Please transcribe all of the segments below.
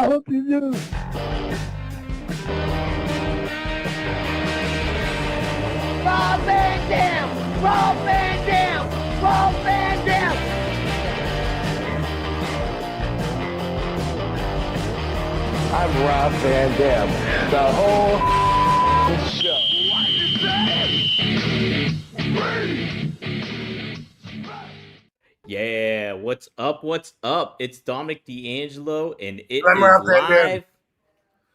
I hope you do. Rob Van Dam! Rob Van Dam! Rob Van Dam! I'm Rob Van Dam. The whole show. Yeah, what's up? What's up? It's Dominic D'Angelo, and it I'm is Rob Van Dam. live.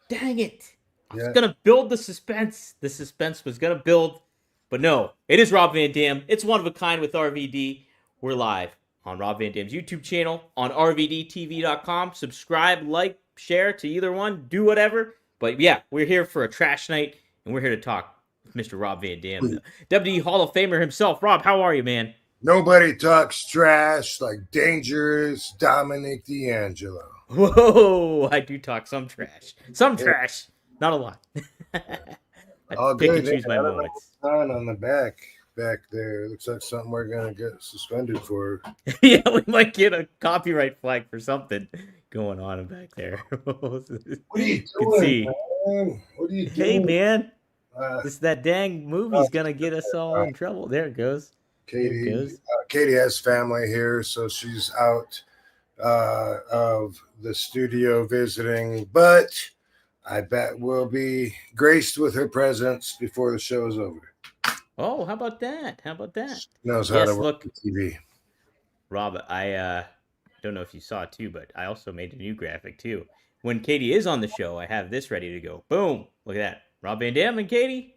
Dang it! I was Yeah. gonna build the suspense. The suspense was gonna build, but no, it is Rob Van Dam. It's one of a kind with RVD. We're live on Rob Van Dam's YouTube channel on RVDTV.com. Subscribe, like, share to either one. Do whatever. But yeah, we're here for a trash night, and we're here to talk with Mr. Rob Van Dam, the WWE Hall of Famer himself. Rob, how are you, man? Nobody talks trash like dangerous Dominic D'Angelo. Whoa, I do talk some trash. Some trash. Not a lot. I All pick good. and choose my moments. Sign on the back there. Looks like something we're gonna get suspended for. Yeah, we might get a copyright flag for something going on back there. What are you Can see. doing, man? What are you doing? Hey, man. That dang movie's gonna get us all in trouble. There it goes. Katie has family here, so she's out of the studio visiting, but I bet we'll be graced with her presence before the show is over. Oh, how about that? She knows how to work the TV. Rob, I don't know if you saw it too, but I also made a new graphic too. When Katie is on the show, I have this ready to go. Boom! Look at that. Rob Van Dam and Katie.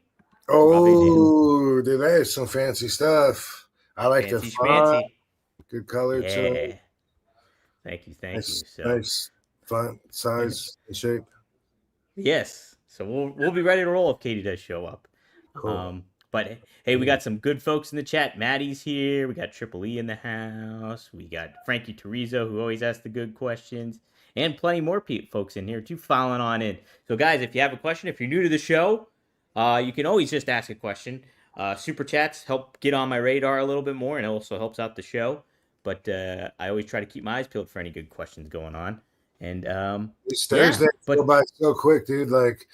Oh, dude, that is some fancy stuff. I like the font. Good color too. Thank you. So, nice font, size, and shape. Yes. So we'll be ready to roll if Katie does show up. Cool. But hey, we got some good folks in the chat. Maddie's here. We got Triple E in the house. We got Frankie Terrizzo, who always asks the good questions, and plenty more folks in here too, filing on in. So guys, if you have a question, if you're new to the show, you can always just ask a question. Super chats help get on my radar a little bit more, and it also helps out the show. But I always try to keep my eyes peeled for any good questions going on. And these Thursdays go by so quick, dude. Like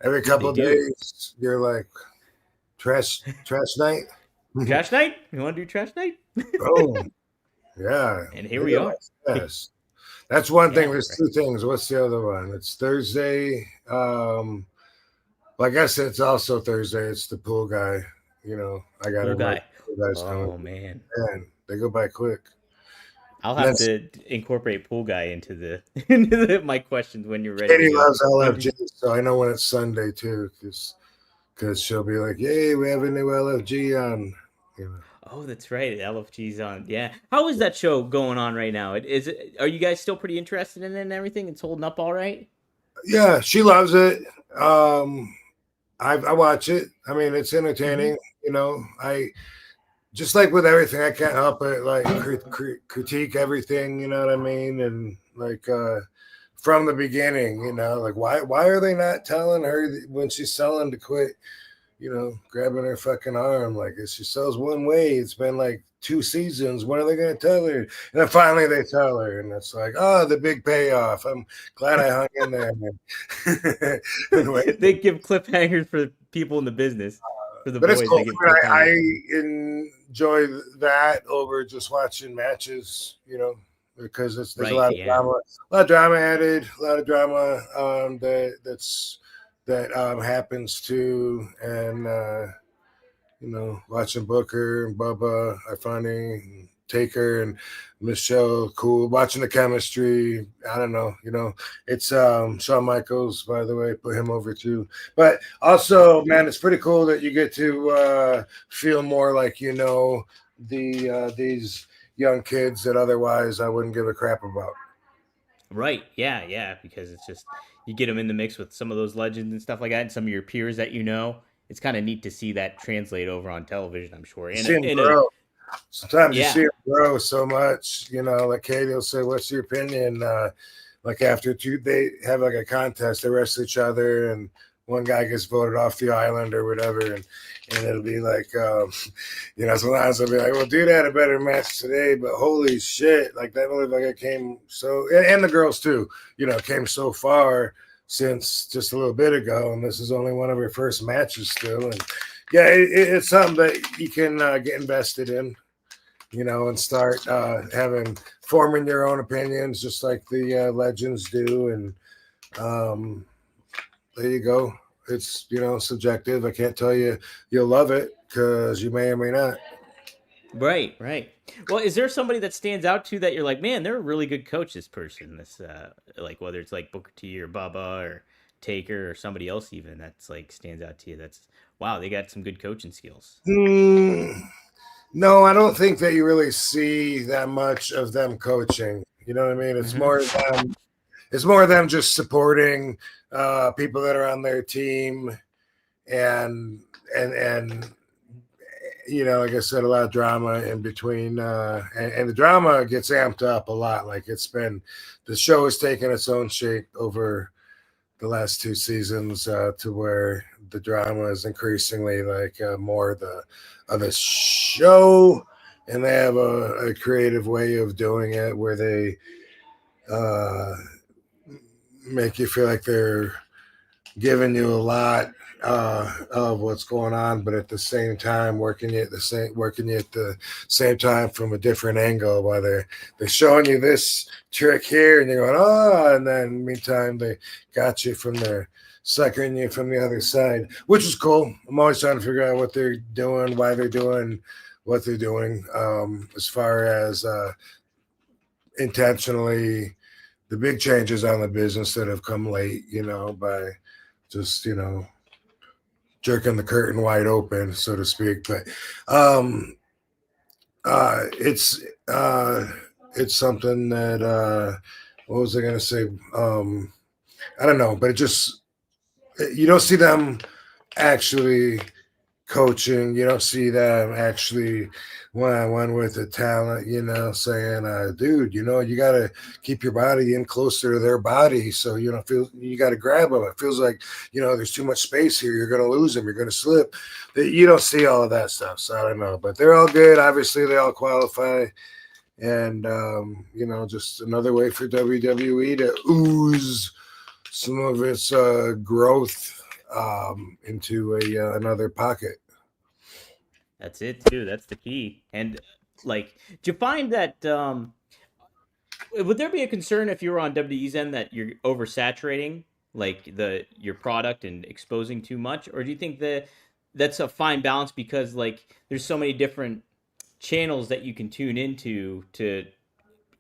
every couple of days, you're like trash night. Trash night? You want to do trash night? Oh, yeah. And here we are. Yes, that's one thing. There's two things. What's the other one? It's Thursday. I guess it's also Thursday. It's the pool guy. You know, I got pool guy. Oh man, they go by quick. I'll have to incorporate pool guy into my questions when you're ready. Katie loves LFG, so I know when it's Sunday too, because she'll be like, "Yay, we have a new LFG on." You know. Oh, that's right. LFG's on. Yeah. How is that show going on right now? Are you guys still pretty interested in it and everything? It's holding up all right? Yeah, she loves it. I watch it. I mean, it's entertaining. Mm-hmm. You know, I just like with everything, I can't help it. Like critique everything. You know what I mean? And like from the beginning, you know, like why are they not telling her when she's selling to quit? You know, grabbing her fucking arm. Like if she sells one way, it's been like 2 seasons. When are they going to tell her? And then finally they tell her, and it's like, oh, the big payoff. I'm glad I hung in there, man. Anyway. They give cliffhangers for people in the business. For the but boys, it's cool. I enjoy that over just watching matches, you know, because there's a lot of drama added, a lot of drama that happens too, and you know, watching Booker and Bubba, Ifani, and Taker and Michelle, cool. Watching the chemistry, I don't know, you know, it's Shawn Michaels, by the way, put him over too. But also, man, it's pretty cool that you get to feel more like you know these young kids that otherwise I wouldn't give a crap about. Right? Yeah, because it's just you get them in the mix with some of those legends and stuff like that, and some of your peers that you know. It's kind of neat to see that translate over on television, I'm sure. Sometimes you see him grow so much, you know, like Katie will say, what's your opinion? Like after they have like a contest, they wrestle each other and one guy gets voted off the island or whatever, and it'll be like, sometimes I'll be like, well, dude had a better match today, but holy shit, like that looked like it came so, and the girls too, came so far since just a little bit ago, and this is only one of her first matches still, and yeah, it's something that you can get invested in, and start forming your own opinions, just like the legends do, and there you go. It's subjective. I can't tell you you'll love it because you may or may not. Right. Well, is there somebody that stands out to you that you're like, man, they're a really good coach, this person? This like whether it's like Booker T or Bubba or Taker or somebody else even that's like stands out to you. That's wow, they got some good coaching skills. No, I don't think that you really see that much of them coaching. You know what I mean? It's more of them. It's more of them just supporting people that are on their team, and like I said, a lot of drama in between, and the drama gets amped up a lot. Like the show has taken its own shape over the last 2 seasons to where the drama is increasingly like more of the show, and they have a creative way of doing it where they make you feel like they're giving you a lot of what's going on, but at the same time working you at the same time from a different angle, while they're showing you this trick here and you're going, and then meantime they got you from there, suckering you from the other side, which is cool. I'm always trying to figure out what they're doing, why they're doing what they're doing, as far as intentionally the big changes on the business that have come late, by just, jerking the curtain wide open, so to speak. But it's something that what was I going to say? I don't know, but you don't see them actually coaching. You don't see them actually one-on-one with the talent, saying, dude, you got to keep your body in closer to their body. So, you got to grab them. It feels like, there's too much space here. You're going to lose them. You're going to slip. You don't see all of that stuff. So I don't know, but they're all good. Obviously they all qualify. And, just another way for WWE to ooze some of its growth into another pocket. That's it too. That's the key. And like, do you find that would there be a concern if you were on WWE's end that you're oversaturating like your product and exposing too much, or do you think that that's a fine balance because like there's so many different channels that you can tune into to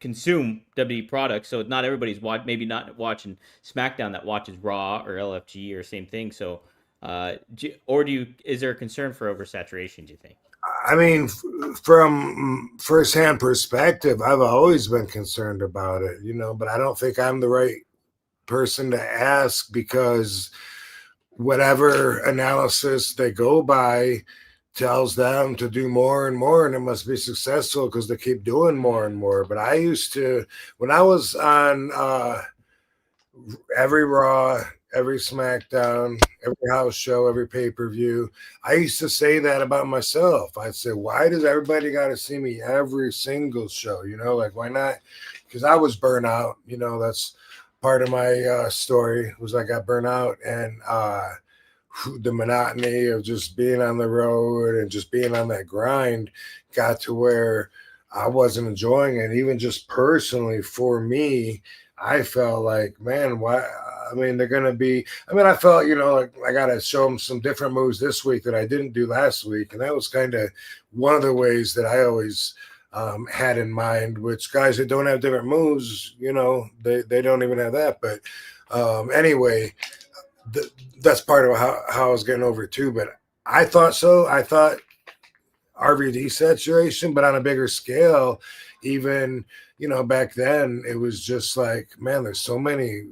consume WWE products, so not everybody's maybe not watching SmackDown that watches Raw or LFG or same thing. So, is there a concern for oversaturation? Do you think? I mean, from firsthand perspective, I've always been concerned about it, but I don't think I'm the right person to ask because whatever analysis they go by tells them to do more and more, and it must be successful because they keep doing more and more. But I used to, when I was on every Raw, every SmackDown, every house show, every pay-per-view, I used to say that about myself. I'd say, why does everybody got to see me every single show? Like, why not? Because I was burnt out. That's part of my story was I got burnt out, and the monotony of just being on the road and just being on that grind got to where I wasn't enjoying it. Even just personally for me, I felt like, man, why? I mean, they're going to be, I felt, like I got to show them some different moves this week that I didn't do last week. And that was kind of one of the ways that I always had in mind, which guys that don't have different moves, they don't even have that. But anyway, that's part of how I was getting over it too. But I thought so. I thought RVD saturation, but on a bigger scale, even, back then it was just like, man, there's so many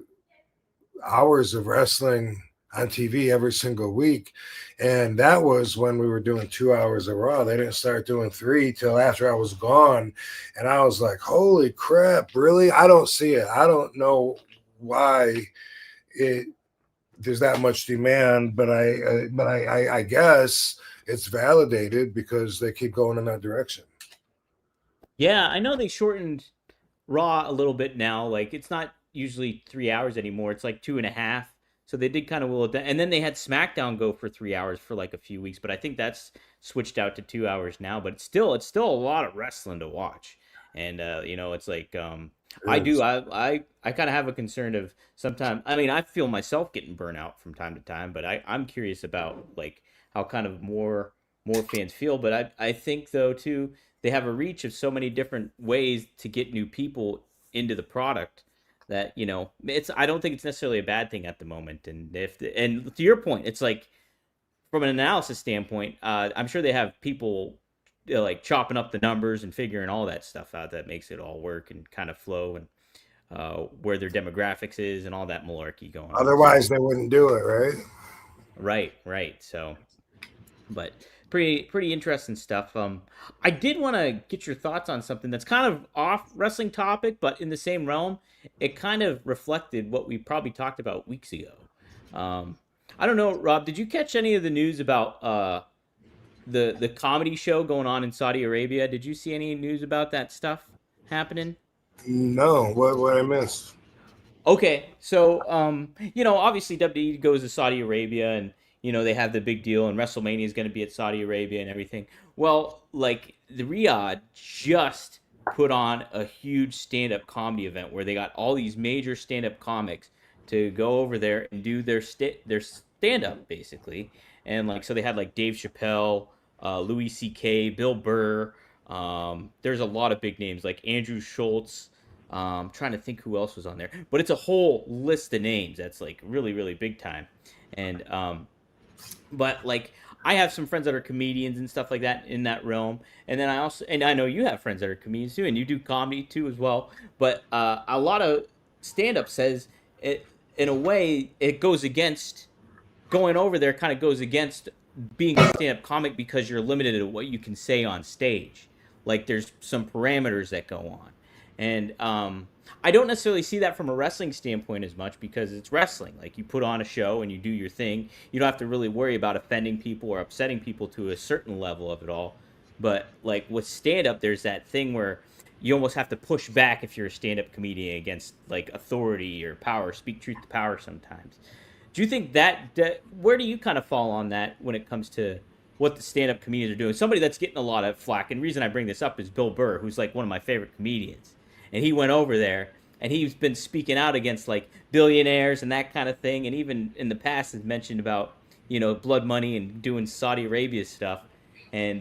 hours of wrestling on TV every single week. And that was when we were doing 2 hours of Raw. They didn't start doing 3 till after I was gone. And I was like, holy crap, really? I don't see it. I don't know why it there's that much demand, but I guess it's validated because they keep going in that direction. Yeah, I know they shortened Raw a little bit now. Like it's not usually 3 hours anymore. It's like 2.5. So they did kind of will it down. And then they had SmackDown go for 3 hours for like a few weeks, but I think that's switched out to 2 hours now. But it's still a lot of wrestling to watch. And it's like I It do is. I kind of have a concern of sometimes. I mean, I feel myself getting burnt out from time to time, but I'm curious about like how kind of more fans feel. But I think though too they have a reach of so many different ways to get new people into the product that it's I don't think it's necessarily a bad thing at the moment. And and to your point, it's like from an analysis standpoint, I'm sure they have people like chopping up the numbers and figuring all that stuff out that makes it all work and kind of flow, and where their demographics is and all that malarkey going on. So Otherwise, they wouldn't do it, right? right. So but pretty interesting stuff. I did want to get your thoughts on something that's kind of off wrestling topic, but in the same realm. It kind of reflected what we probably talked about weeks ago. Um, I don't know, Rob. Did you catch any of the news about the comedy show going on in Saudi Arabia? Did you see any news about that stuff happening? No, what I missed? Okay, so obviously WWE goes to Saudi Arabia, and they have the big deal, and WrestleMania is going to be at Saudi Arabia and everything. Well, like the Riyadh just put on a huge stand-up comedy event where they got all these major stand-up comics to go over there and do their stand-up basically, and like so they had like Dave Chappelle, Louis C.K., Bill Burr. There's a lot of big names like Andrew Schultz. Trying to think who else was on there, but it's a whole list of names that's like really, really big time. And but like I have some friends that are comedians and stuff like that in that realm, and then I know you have friends that are comedians too, and you do comedy too as well. But a lot of stand up says it in a way it goes against going over there kind of goes against being a stand-up comic because you're limited to what you can say on stage. Like there's some parameters that go on, and I don't necessarily see that from a wrestling standpoint as much because it's wrestling. Like you put on a show and you do your thing. You don't have to really worry about offending people or upsetting people to a certain level of it all. But like with stand-up, there's that thing where you almost have to push back if you're a stand-up comedian against like authority or power, speak truth to power sometimes. Do you think that where do you kind of fall on that when it comes to what the stand-up comedians are doing? Somebody that's getting a lot of flack, and the reason I bring this up is Bill Burr, who's like one of my favorite comedians, and he went over there and he's been speaking out against like billionaires and that kind of thing, and even in the past has mentioned about blood money and doing Saudi Arabia stuff, and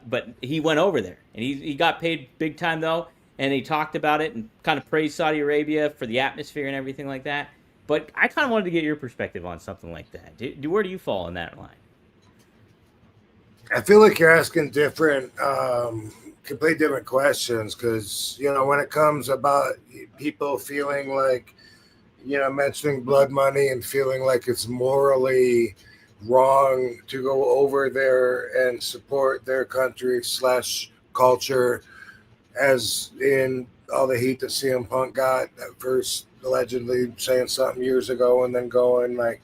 but he went over there and he got paid big time though, and he talked about it and kind of praised Saudi Arabia for the atmosphere and everything like that. But I kind of wanted to get your perspective on something like that. Where do you fall in that line? I feel like you're asking different, complete different questions because when it comes about people feeling like mentioning blood money and feeling like it's morally wrong to go over there and support their country slash culture, as in all the heat that CM Punk got at first allegedly saying something years ago and then going like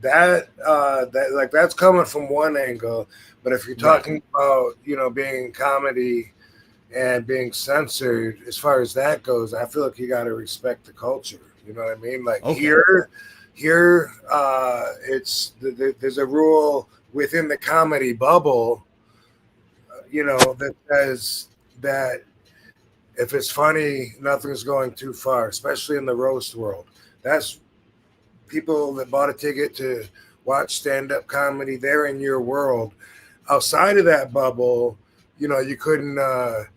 that like that's coming from one angle. But if you're talking about being in comedy and being censored, as far as that goes, I feel like you got to respect the culture. You know what I mean? Like here it's there's a rule within the comedy bubble that says that if it's funny, nothing's going too far, especially in the roast world. That's people that bought a ticket to watch stand-up comedy. They're in your world. Outside of that bubble, you couldn't out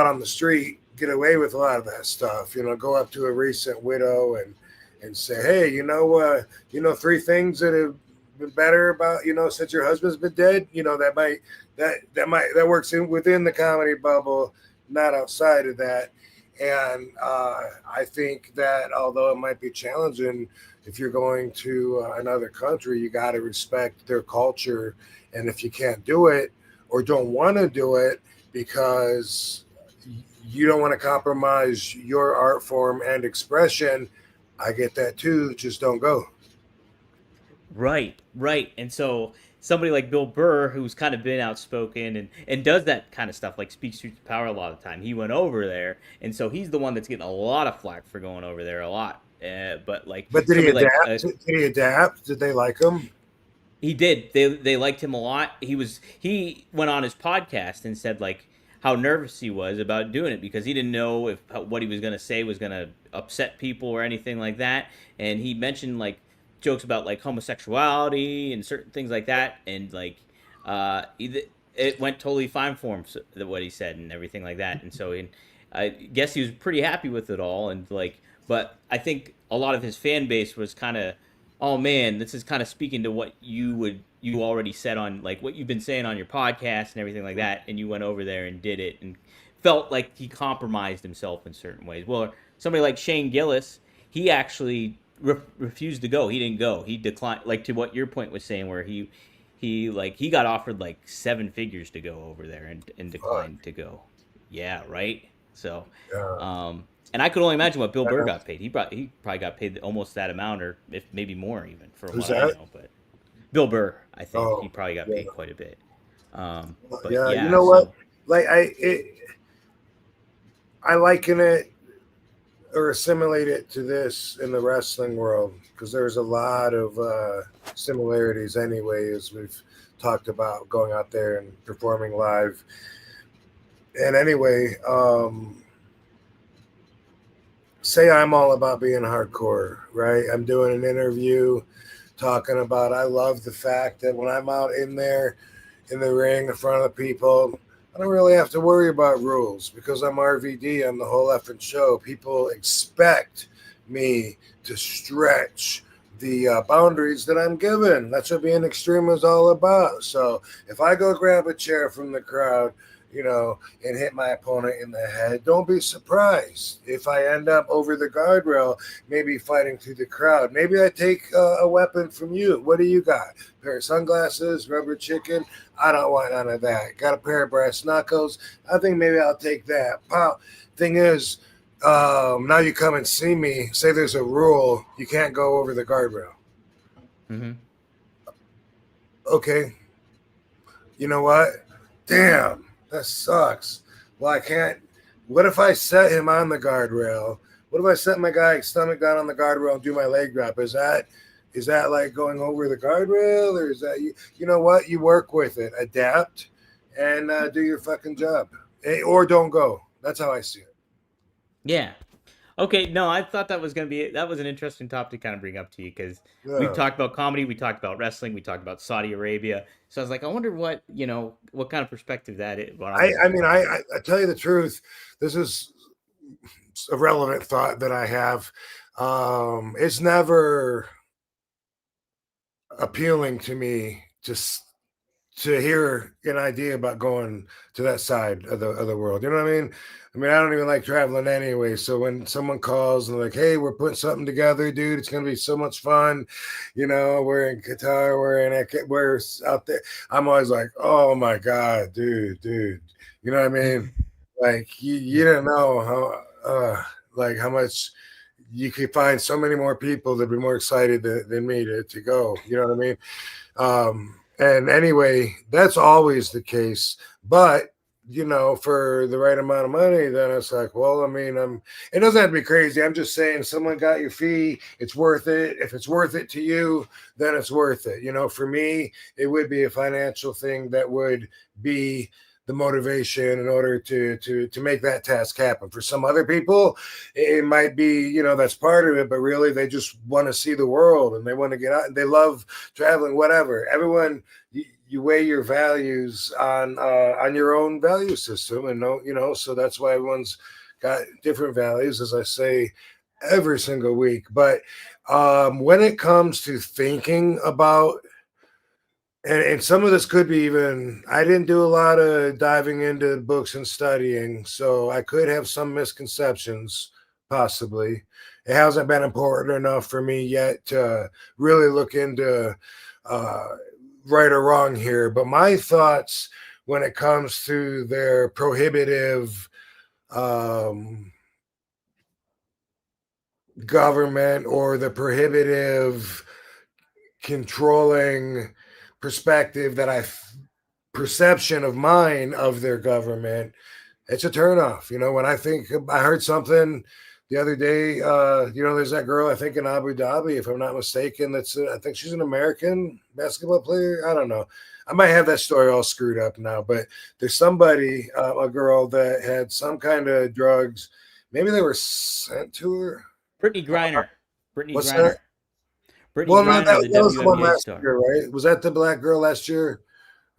on the street get away with a lot of that stuff. Go up to a recent widow and say, hey, three things that have been better about since your husband's been dead. That works within the comedy bubble, not outside of that. And I think that although it might be challenging, if you're going to another country, you got to respect their culture. And if you can't do it or don't want to do it because you don't want to compromise your art form and expression, I get that too. Just don't go. Right, right. And so somebody like Bill Burr, who's kind of been outspoken and does that kind of stuff, like speaks truth to power a lot of the time, he went over there, and so he's the one that's getting a lot of flack for going over there a lot. But like But did he somebody like adapt? Did he adapt? Did they like him? he did. They liked him a lot. He went on his podcast and said like how nervous he was about doing it because he didn't know if what he was going to say was going to upset people or anything like that. And he mentioned like jokes about like homosexuality and certain things like that. And like it went totally fine for him. So, what he said and everything like that. And so I guess he was pretty happy with it all. And like, but I think a lot of his fan base was kind of, oh man, this is kind of speaking to what you already said on like what you've been saying on your podcast and everything like that, and you went over there and did it and felt like he compromised himself in certain ways. Well, somebody like Shane Gillis, he actually refused to go. He didn't go. He declined. Like to what your point was saying, where he got offered like 7 figures to go over there and declined to go. Yeah, right. So, and I could only imagine what Bill Burr got paid. He probably got paid almost that amount, or if maybe more even, for Who's what I that? know. But Bill Burr, I think Oh, he probably got yeah. paid quite a bit. But Yeah, yeah, you know what? Like I liken it or assimilate it to this in the wrestling world because there's a lot of similarities anyway, as we've talked about going out there and performing live. And anyway, say I'm all about being hardcore, right? I'm doing an interview talking about I love the fact that when I'm out in there in the ring in front of the people, I don't really have to worry about rules because I'm RVD on the whole effing show. People expect me to stretch the boundaries that I'm given. That's what being extreme is all about. So if I go grab a chair from the crowd, and hit my opponent in the head, don't be surprised if I end up over the guardrail, maybe fighting through the crowd. Maybe I take a weapon from you. What do you got? A pair of sunglasses, rubber chicken? I don't want none of that. Got a pair of brass knuckles? I think maybe I'll take that. Pow. Thing is, now you come and see me. Say there's a rule. You can't go over the guardrail. Mm-hmm. Okay. You know what? Damn. That sucks. Well, I can't. What if I set him on the guardrail? What if I set my guy's stomach down on the guardrail and do my leg drop? Is that like going over the guardrail, or is that you know what? You work with it, adapt, and do your fucking job, or don't go. That's how I see it. Yeah. Okay, no, I thought that was an interesting topic to kind of bring up to you because we've talked about comedy, we talked about wrestling, we talked about Saudi Arabia. So I was like, I wonder what kind of perspective that is. I tell you the truth, this is a relevant thought that I have. It's never appealing to me just to hear an idea about going to that side of the world. You know what I mean? I don't even like traveling anyway. So when someone calls and like, hey, we're putting something together, dude, it's going to be so much fun. We're in Qatar, we're out there. I'm always like, oh my God, dude. You know what I mean? Like you don't know how much you could find so many more people that'd be more excited than me to go. You know what I mean? And anyway, that's always the case. But, for the right amount of money, then it's like, well, it doesn't have to be crazy. I'm just saying someone got your fee. It's worth it. If it's worth it to you, then it's worth it. For me, it would be a financial thing that would be the motivation in order to make that task happen. For some other people, it might be, that's part of it, but really they just want to see the world and they want to get out and they love traveling, whatever. Everyone, you weigh your values on your own value system, and so that's why everyone's got different values, as I say every single week. But when it comes to thinking about, and some of this could be even, I didn't do a lot of diving into books and studying, so I could have some misconceptions, possibly. It hasn't been important enough for me yet to really look into right or wrong here. But my thoughts when it comes to their prohibitive government or the prohibitive, controlling perspective that perception of mine of their government, it's a turnoff. When I heard something the other day, there's that girl, I think in Abu Dhabi, if I'm not mistaken, I think she's an American basketball player. I don't know. I might have that story all screwed up now, but there's somebody, a girl that had some kind of drugs. Maybe they were sent to her. Brittany Griner. Brittany What's Griner. that? Brittany Well, no, Griner, the that was the one WNBA last star. year, right? Was that the black girl last year?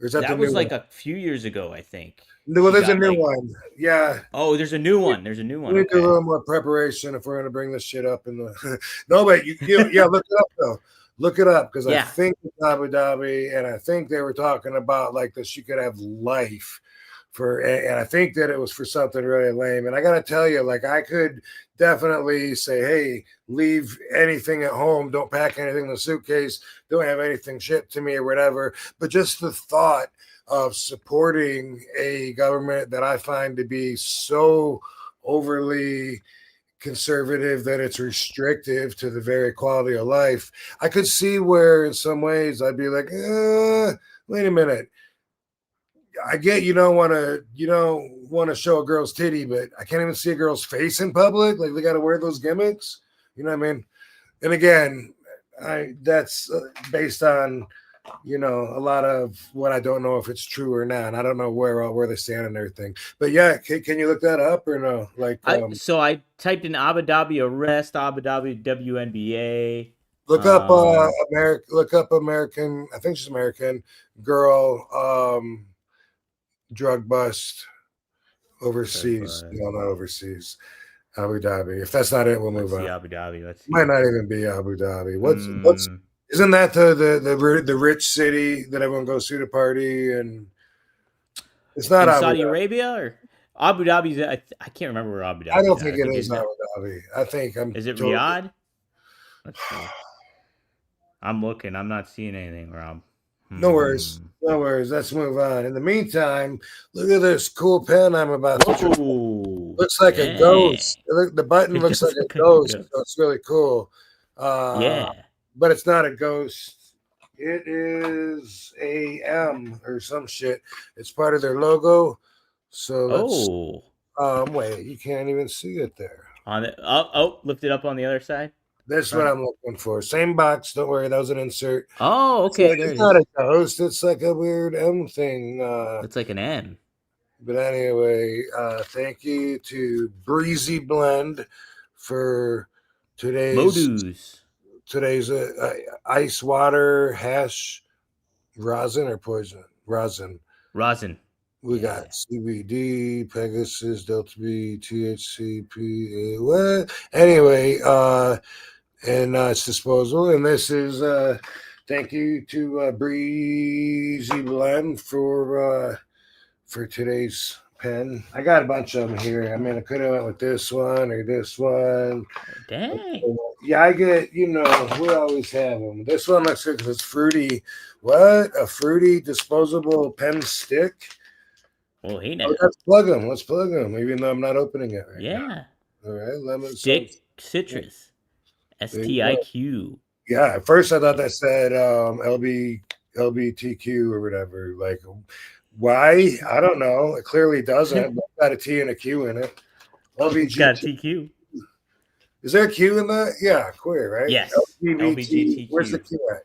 Or is that the That new was like one? a few years ago, I think. Well, She there's a got new like, one. Yeah. oh, there's a new one. There's a new We one. need to do a Okay. little more preparation if we're going to bring this shit up in the. No, but yeah, look it up though. Look it up because I Yeah. think it's Abu Dhabi, and I think they were talking about like that she could have life and I think that it was for something really lame. And I got to tell you, like I could definitely say, hey, leave anything at home, don't pack anything in the suitcase, don't have anything shipped to me or whatever. But just the thought of supporting a government that I find to be so overly conservative that it's restrictive to the very quality of life, I could see where in some ways I'd be like, wait a minute. I get you don't want to show a girl's titty, but I can't even see a girl's face in public. Like they got to wear those gimmicks. You know what I mean? And again, that's based on a lot of what I don't know if it's true or not. I don't know where they stand and everything. But yeah, can you look that up or no? Like, So I typed in Abu Dhabi arrest, Abu Dhabi WNBA. look up American. I think she's American girl. Drug bust overseas. No, not overseas. Abu Dhabi. If that's not it, we'll move on. Abu Dhabi. Let's see. Might not even be Abu Dhabi. What's isn't that the rich city that everyone goes to party and it's not in Abu Saudi Dhabi. Arabia or Abu Dhabi's? I can't remember where Abu Dhabi. I don't think it is Abu Dhabi. I think Is it Riyadh? Let's see. I'm looking. I'm not seeing anything, Rob. No worries. No worries. Let's move on. In the meantime, look at this cool pen I'm about to try. Looks like a ghost. The button looks like a ghost. So it's really cool. Yeah. But it's not a ghost. It is a M or some shit. It's part of their logo. So let's wait, you can't even see it there. On it. Lift it up on the other side. That's what I'm looking for. Same box. Don't worry, that was an insert. Oh, okay. It's not a ghost. It's like a weird M thing. It's like an M. But anyway, thank you to Breezy Blend for today's ice water hash rosin or poison rosin. We got CBD, Pegasus, Delta B, THC, what? Anyway, and it's disposal. And this is thank you to Breezy Blend for today's pen. I got a bunch of them here. I mean, I could have went with this one or this one. Dang. Yeah, I get, we always have them. This one looks good because it's fruity. What? A fruity disposable pen stick? Well, hey now. Let's plug them, even though I'm not opening it right now. All right, lemon stick citrus. STIQ. Yeah, at first I thought that said LBTQ or whatever. Like, why? I don't know. It clearly doesn't. But it's got a T and a Q in it. It's got TQ. Is there a Q in that? Yeah, queer, right? Yes. LBGTQ. Where's the Q at?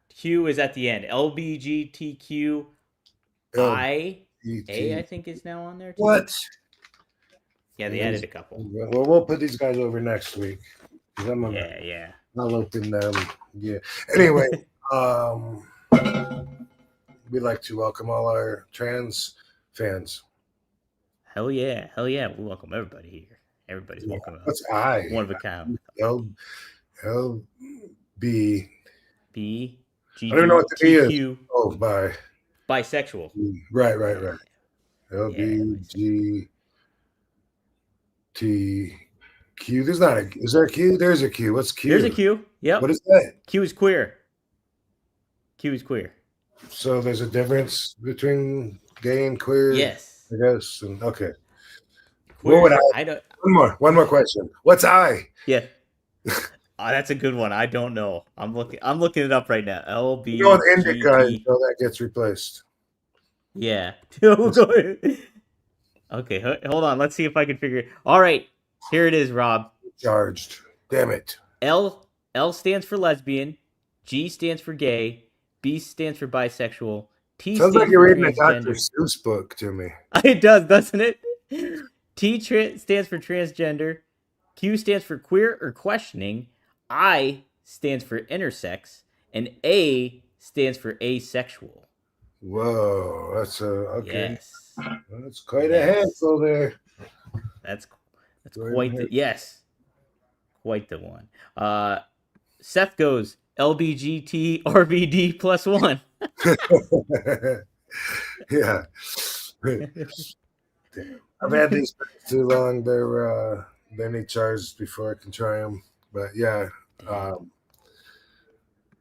Q is at the end. LBGTQ. I think is now on there too. What? Yeah, they added a couple. Well, we'll put these guys over next week. Yeah. I'll open them. Yeah. Anyway, we'd like to welcome all our trans fans. Hell yeah. We welcome everybody here. Everybody's welcome. What's I? One of a kind. L B B G. I don't know what the B is. Oh, bisexual. Right. L B G T Q. Is there a Q? There's a Q. What's Q? There's a Q. Yep. What is that? Q is queer. So there's a difference between gay and queer. Yes. I guess. Okay. Queer, what would I don't. One more question. What's I? Yeah. That's a good one. I don't know. I'm looking it up right now. You know, with indica LBGT. until that gets replaced. Yeah. We'll go ahead. Okay, hold on. Let's see if I can figure it. All right, here it is, Rob. Charged. Damn it. L stands for lesbian. G stands for gay. B stands for bisexual. T Sounds like stands you're for reading a Dr. transgender. Seuss book to me. It does, doesn't it? Stands for transgender. Q stands for queer or questioning. I stands for intersex. And A stands for asexual. Whoa, that's okay. Yes. That's quite a Yes. handful there. That's Go quite ahead. the yes. Quite the one. Seth goes LBGT RVD +1. Yeah. I've had these too long. They need charged before I can try them. But yeah,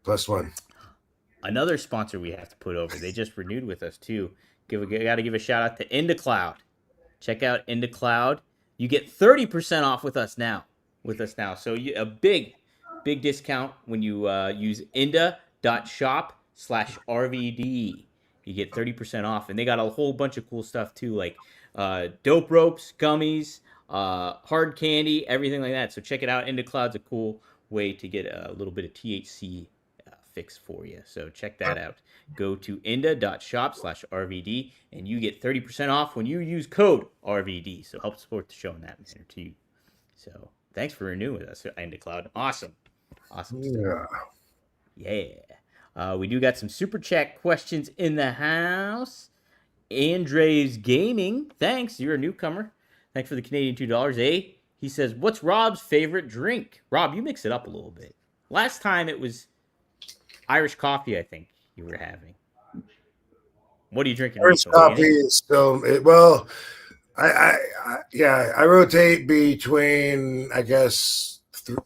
+1. Another sponsor we have to put over. They just renewed with us too. Got to give a shout out to IndaCloud. Check out IndaCloud. You get 30% off with us now. So a big discount when you use inda.shop/RVD. You get 30% off, and they got a whole bunch of cool stuff too, like dope ropes, gummies, hard candy, everything like that. So check it out. IndaCloud's a cool way to get a little bit of THC fix for you. So check that out. Go to inda.shop/RVD and you get 30% off when you use code RVD. So help support the show in that manner too. So thanks for renewing with us, IndaCloud. Awesome Yeah. stuff. Yeah. We do got some super chat questions in the house. Andre's Gaming, thanks. You're a newcomer. Thanks for the Canadian $2. He says, "What's Rob's favorite drink?" Rob, you mix it up a little bit. Last time it was Irish coffee, I think you were having. What are you drinking Irish recently? coffee is still well. I rotate between, I guess,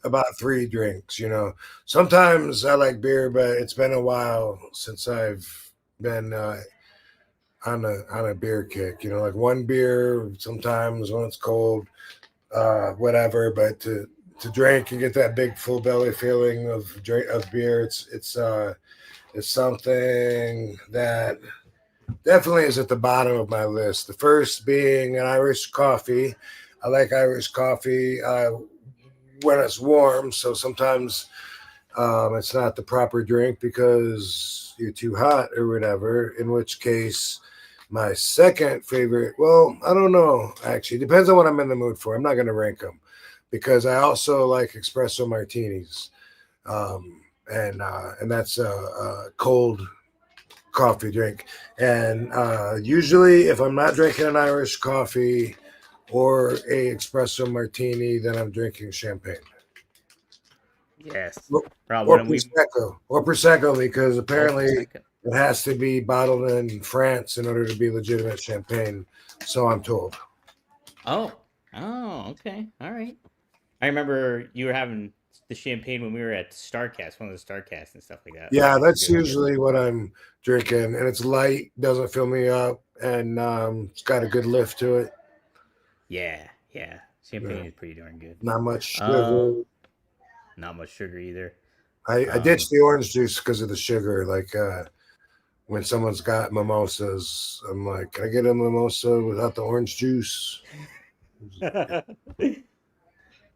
about 3 drinks. You know, sometimes I like beer, but it's been a while since I've been on a beer kick. You know, like one beer sometimes when it's cold, whatever. But to drink and get that big full belly feeling of beer, it's something that definitely is at the bottom of my list. The first being an Irish coffee. I like Irish coffee when it's warm, so sometimes it's not the proper drink because you're too hot or whatever, in which case my second favorite, well, I don't know, actually. Depends on what I'm in the mood for. I'm not going to rank them because I also like espresso martinis. And that's a cold coffee drink. And usually if I'm not drinking an Irish coffee or a espresso martini, then I'm drinking champagne. Yes. Or Prosecco, because apparently it has to be bottled in France in order to be legitimate champagne. So I'm told. Oh, okay. All right. I remember you were having the champagne when we were at Starcast, one of the Starcasts and stuff like that. Yeah, that's usually what I'm drinking. And it's light, doesn't fill me up, and it's got a good lift to it. Yeah. Champagne is pretty darn good. Not much sugar. Not much sugar either. I ditched the orange juice because of the sugar. Like when someone's got mimosas, I'm like, can I get a mimosa without the orange juice?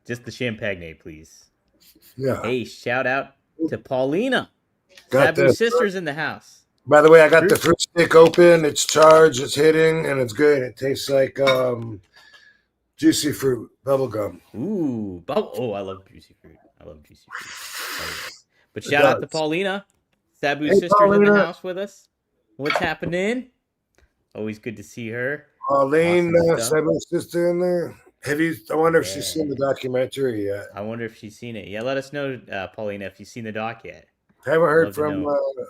Just the champagne, please. Yeah. Hey, shout out to Paulina. Got Sabu sisters in the house. By the way, I got the fruit stick open. It's charged. It's hitting, and it's good. It tastes like juicy fruit bubble gum. Ooh, I love juicy fruit. But shout out to Paulina. Sabu's sisters Paulina. In the house with us. What's happening? Always good to see her. Pauline, Sabu's sister in there. I wonder if she's seen the documentary yet. I wonder if she's seen it. Yeah, let us know, Paulina, if you've seen the doc yet. Haven't heard from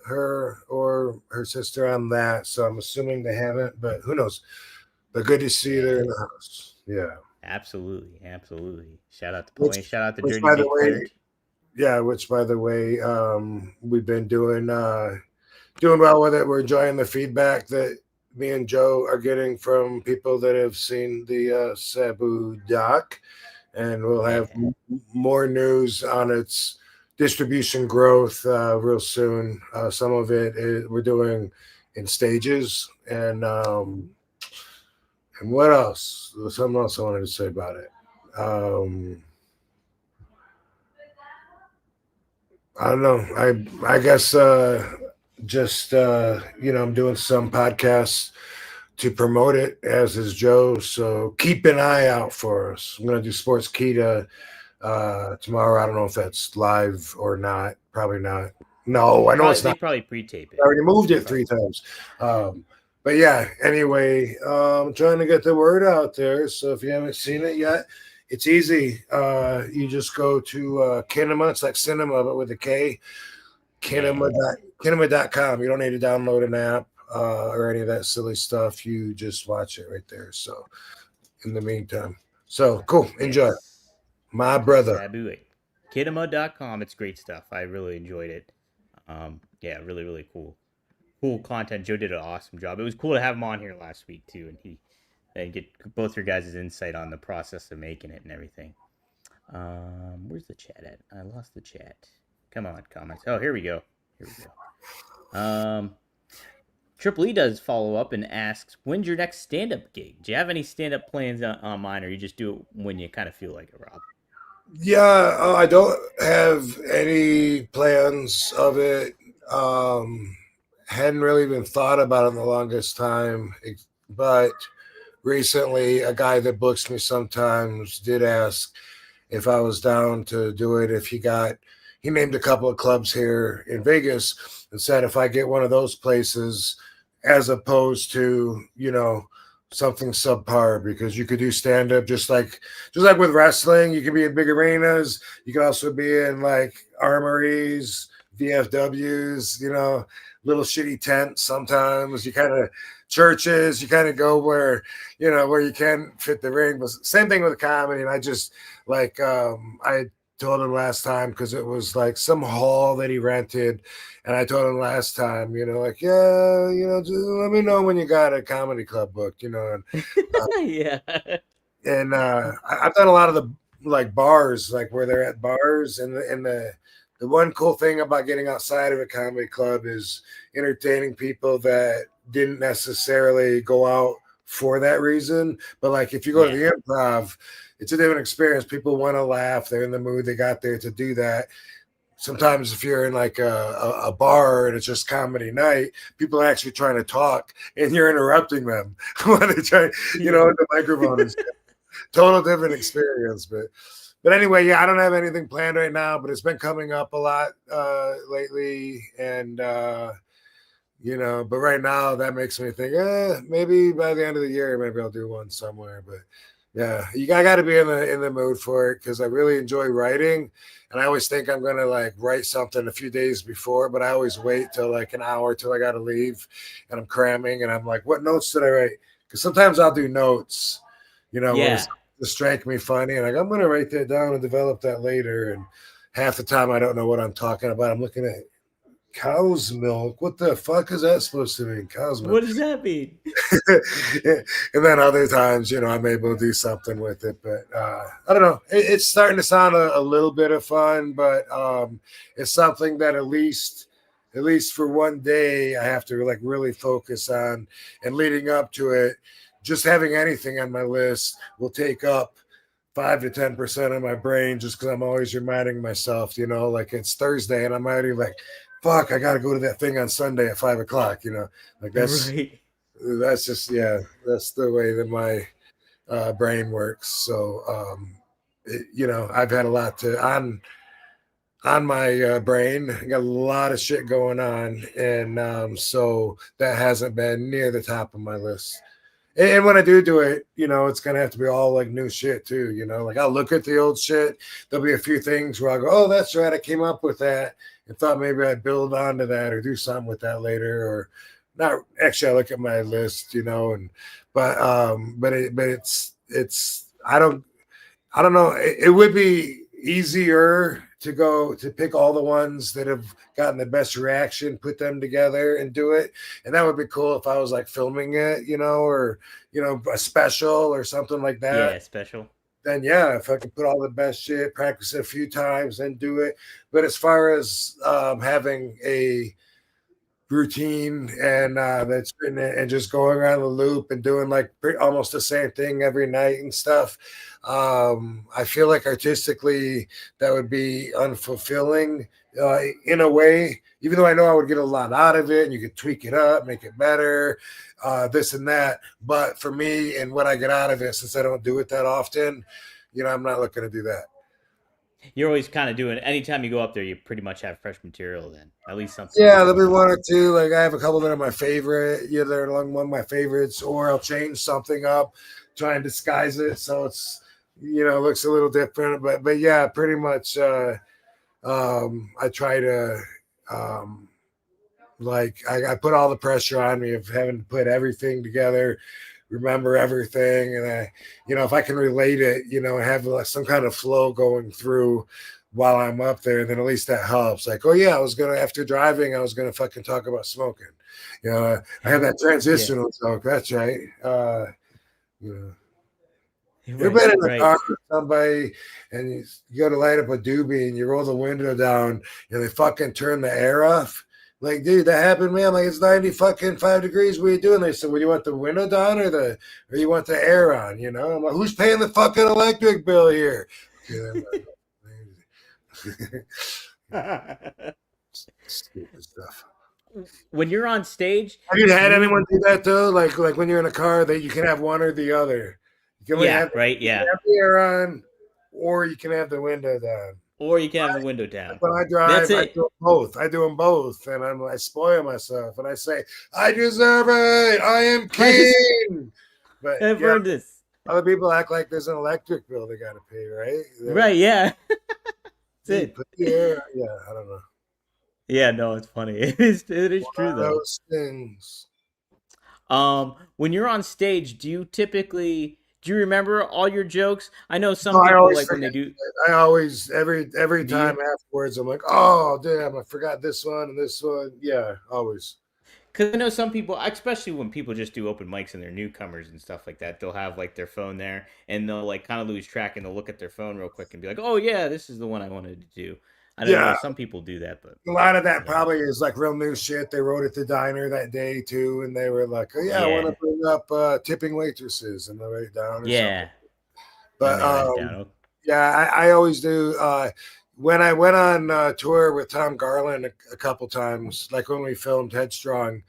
her or her sister on that, so I'm assuming they haven't, but who knows? But good to see her in the house. Yeah. Absolutely. Shout out to Pauline. Shout out to Dirty Big Bird. Yeah, which, by the way, we've been doing well with it. We're enjoying the feedback that me and Joe are getting from people that have seen the Sabu doc, and we'll have Yeah. more news on its distribution growth real soon. Some of it we're doing in stages, and what else? There was something else I wanted to say about it. I don't know. I guess just I'm doing some podcasts to promote it, as is Joe. So keep an eye out for us. I'm gonna do Sports Kita tomorrow. I don't know if that's live or not. Probably not. No, I know it's They not. probably pre-tape it. I already moved it 3 times. But yeah, anyway, I'm trying to get the word out there. So if you haven't seen it yet, it's easy. You just go to Kinema. It's like cinema, but with a K. Kinema.com. You don't need to download an app or any of that silly stuff. You just watch it right there. So in the meantime. So cool. Enjoy. Yes. My brother. Sabu. Kinema.com. It's great stuff. I really enjoyed it. Yeah, really, really cool. Cool content. Joe did an awesome job. It was cool to have him on here last week too, and get both your guys' insight on the process of making it and everything. Where's the chat at? I lost the chat. Come on, comments. Oh, here we go. Triple E does follow up and asks, when's your next stand-up gig? Do you have any stand-up plans on mine, or you just do it when you kind of feel like it, Rob? Yeah, I don't have any plans of it. Hadn't really even thought about it in the longest time, but recently a guy that books me sometimes did ask if I was down to do it. If he named a couple of clubs here in Vegas and said if I get one of those places, as opposed to something subpar, because you could do stand up just like with wrestling. You can be in big arenas. You can also be in like armories, VFWs, little shitty tents. Sometimes you kind of churches. You kind of go where you can fit the ring. But same thing with comedy. And I just I told him last time, because it was like some hall that he rented, and I told him last time, just let me know when you got a comedy club booked, and Yeah. and I've done a lot of the like bars, like where they're at bars, and the one cool thing about getting outside of a comedy club is entertaining people that didn't necessarily go out for that reason. But like if you go to the Improv, it's a different experience. People want to laugh. They're in the mood. They got there to do that. Sometimes if you're in like a bar and it's just comedy night, people are actually trying to talk and you're interrupting them when they're trying, the microphone is total different experience. But anyway, yeah, I don't have anything planned right now, but it's been coming up a lot lately. And, but right now that makes me think, maybe by the end of the year, maybe I'll do one somewhere. But yeah, I got to be in the mood for it, because I really enjoy writing, and I always think I'm gonna like write something a few days before, but I always wait till like an hour till I got to leave, and I'm cramming, and I'm like, what notes did I write? Because sometimes I'll do notes, just strike me funny, and like I'm gonna write that down and develop that later, and half the time I don't know what I'm talking about. I'm looking at cow's milk. What the fuck is that supposed to mean? Cow's milk. What does that mean? And then other times, I'm able to do something with it. But I don't know. It's starting to sound a little bit of fun, but it's something that at least for one day I have to like really focus on. And leading up to it, just having anything on my list will take up 5 to 10% of my brain, just because I'm always reminding myself, like it's Thursday and I'm already like, fuck, I got to go to that thing on Sunday at 5 o'clock, like that's right. That's just, that's the way that my brain works. So, I've had a lot on my brain. I got a lot of shit going on. And so that hasn't been near the top of my list. And when I do it, it's going to have to be all like new shit too, like I'll look at the old shit. There'll be a few things where I'll go, oh, that's right, I came up with that and thought maybe I'd build onto that or do something with that later, or not. Actually, I look at my list, but it's I don't know. It would be easier to pick all the ones that have gotten the best reaction, put them together and do it. And that would be cool if I was like filming it, or, a special or something like that. Yeah, special. then yeah, if I could put all the best shit, practice it a few times, then do it. But as far as having a routine and and just going around the loop and doing like almost the same thing every night and stuff, I feel like artistically that would be unfulfilling in a way, even though I know I would get a lot out of it and you could tweak it up, make it better, this and that. But for me and what I get out of it, since I don't do it that often, I'm not looking to do that. You're always kind of doing. Anytime you go up there, you pretty much have fresh material. Then at least something. Yeah, there'll be one or two. Like I have a couple that are my favorite. Yeah, they're along one of my favorites, or I'll change something up, try and disguise it so it's looks a little different. But yeah, pretty much. I try to I put all the pressure on me of having to put everything together, remember everything, and if I can relate it, have some kind of flow going through while I'm up there, then at least that helps. Like, oh yeah, after driving, I was gonna fucking talk about smoking. I have that transitional talk. That's right. You've been in a car with somebody and you go to light up a doobie and you roll the window down and they fucking turn the air off. Like, dude, that happened to me. I'm like, it's 90 fucking 5 degrees. What are you doing? They said, well, you want the window down or you want the air on? I'm like, who's paying the fucking electric bill here? Stupid stuff. When you're on stage, have you had anyone do that though? Like when you're in a car, that you can have one or the other. You can have the air on, or you can have the window down. Or you can have the window down. When I drive, I do both. I do them both, and I spoil myself, and I say, "I deserve it. I am king." But I've heard this. Other people act like there's an electric bill they got to pay, right? Right? Yeah. That's it. Yeah, I don't know. Yeah, no, it's funny. It is true though. Those things. When you're on stage, do you remember all your jokes? I know some people like when they do. I always every time afterwards, I'm like, oh damn, I forgot this one and this one. Yeah, always. Because I know some people, especially when people just do open mics and they're newcomers and stuff like that, they'll have like their phone there and they'll like kind of lose track and they'll look at their phone real quick and be like, oh yeah, this is the one I wanted to do. I don't know. Some people do that, but a lot of that probably is like real new shit. They wrote at the diner that day too, and they were like, "Oh yeah, I want to bring up tipping waitresses," and they write it down. Something. But I always do. When I went on tour with Tom Garland a couple times, like when we filmed Headstrong,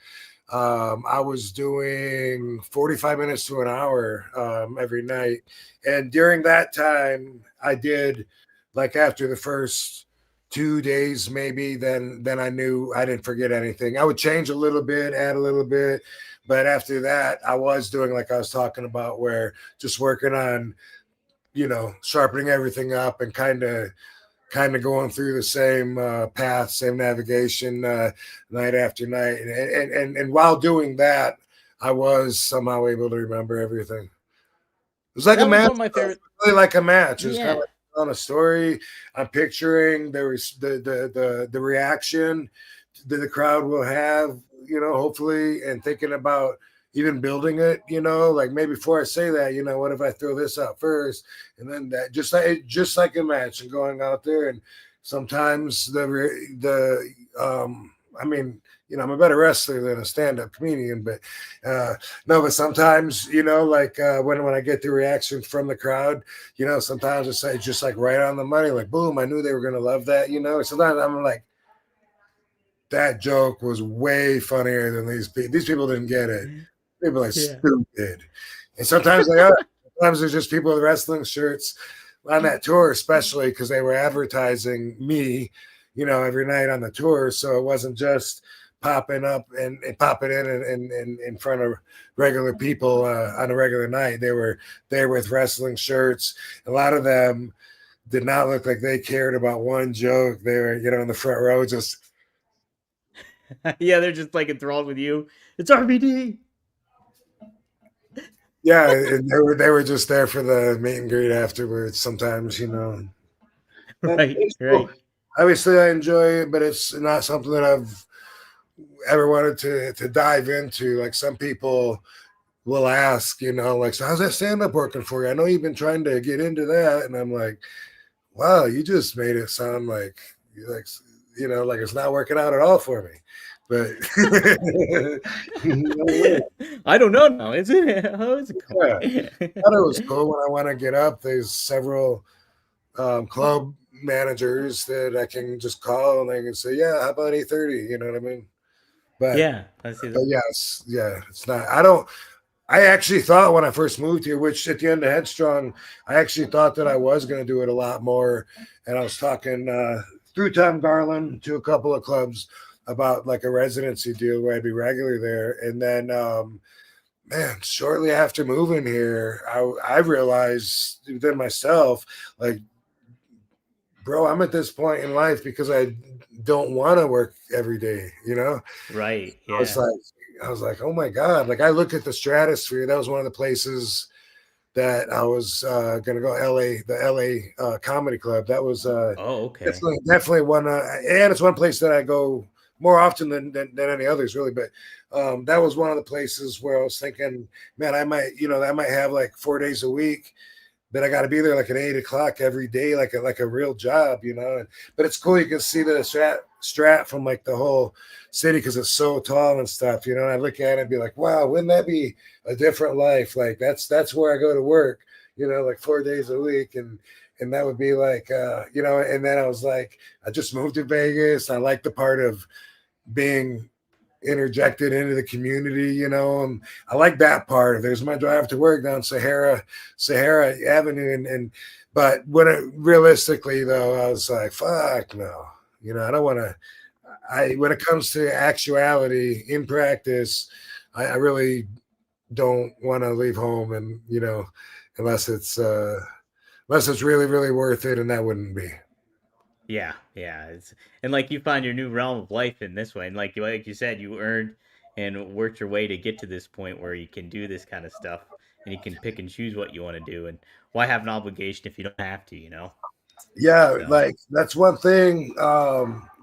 I was doing 45 minutes to an hour every night, and during that time, I did like after the first 2 days maybe, then I knew I didn't forget anything. I would change a little bit, add a little bit, but after that I was doing like I was talking about, where just working on sharpening everything up and kind of going through the same path, same navigation night after night, and while doing that I was somehow able to remember everything. It was like a match. One of my favorite. Really like a match. It was kind of like on a story. I'm picturing there was the reaction that the crowd will have, hopefully, and thinking about even building it, like maybe before I say that, what if I throw this out first, and then that, just like a match, and going out there. And sometimes I mean, I'm a better wrestler than a stand-up comedian, but no, but sometimes, like when I get the reaction from the crowd, sometimes it's like just like right on the money, like boom, I knew they were gonna love that, Sometimes I'm like, that joke was way funnier than these people. These people didn't get it. People are stupid. And sometimes they are. Sometimes there's just people with wrestling shirts on that tour, especially because they were advertising me, every night on the tour. So it wasn't just popping up and popping in front of regular people on a regular night. They were there with wrestling shirts. A lot of them did not look like they cared about one joke. They were, in the front row, just they're just like enthralled with you. It's RVD. Yeah, and they were just there for the meet and greet afterwards. Sometimes, Right. Cool. Obviously, I enjoy it, but it's not something that I've ever wanted to dive into. Like some people will ask, like, so how's that stand-up working for you? I know you've been trying to get into that. And I'm like, wow, you just made it sound like like it's not working out at all for me. But I don't know now. Is it? How is it yeah, going? I thought it was cool. When I want to get up, there's several club managers that I can just call and I can say, yeah, how about 8:30? You know what I mean? But Yeah, I see but that. yes, yeah, it's not. I actually thought when I first moved here, which at the end of Headstrong, I actually thought that I was going to do it a lot more. And I was talking through Tom Garland to a couple of clubs about like a residency deal where I'd be regular there. And then, man, shortly after moving here, I realized within myself, like, bro, I'm at this point in life because I don't want to work every day, Right. I was Yeah. like, oh my God. Like I look at the Stratosphere. That was one of the places that I was gonna go. The LA Comedy Club. That was Oh, okay. definitely one, and it's one place that I go more often than any others, really. But that was one of the places where I was thinking, man, I might have like 4 days a week. But I got to be there like at 8 o'clock every day, like a real job, But it's cool. You can see the strat from like the whole city because it's so tall and stuff, And I look at it and be like, wow, wouldn't that be a different life? Like that's where I go to work, like 4 days a week, and that would be like, And then I was like, I just moved to Vegas. I like the part of being interjected into the community, and I like that part. There's my drive to work down Sahara Avenue, and but realistically though, I was like, fuck no, I don't want to. When it comes to actuality in practice, I really don't want to leave home, and unless it's really really worth it, and that wouldn't be. Yeah, yeah. And like you find your new realm of life in this way, and like you said, you earned and worked your way to get to this point where you can do this kind of stuff, and you can pick and choose what you want to do. And why have an obligation if you don't have to? Yeah, So like that's one thing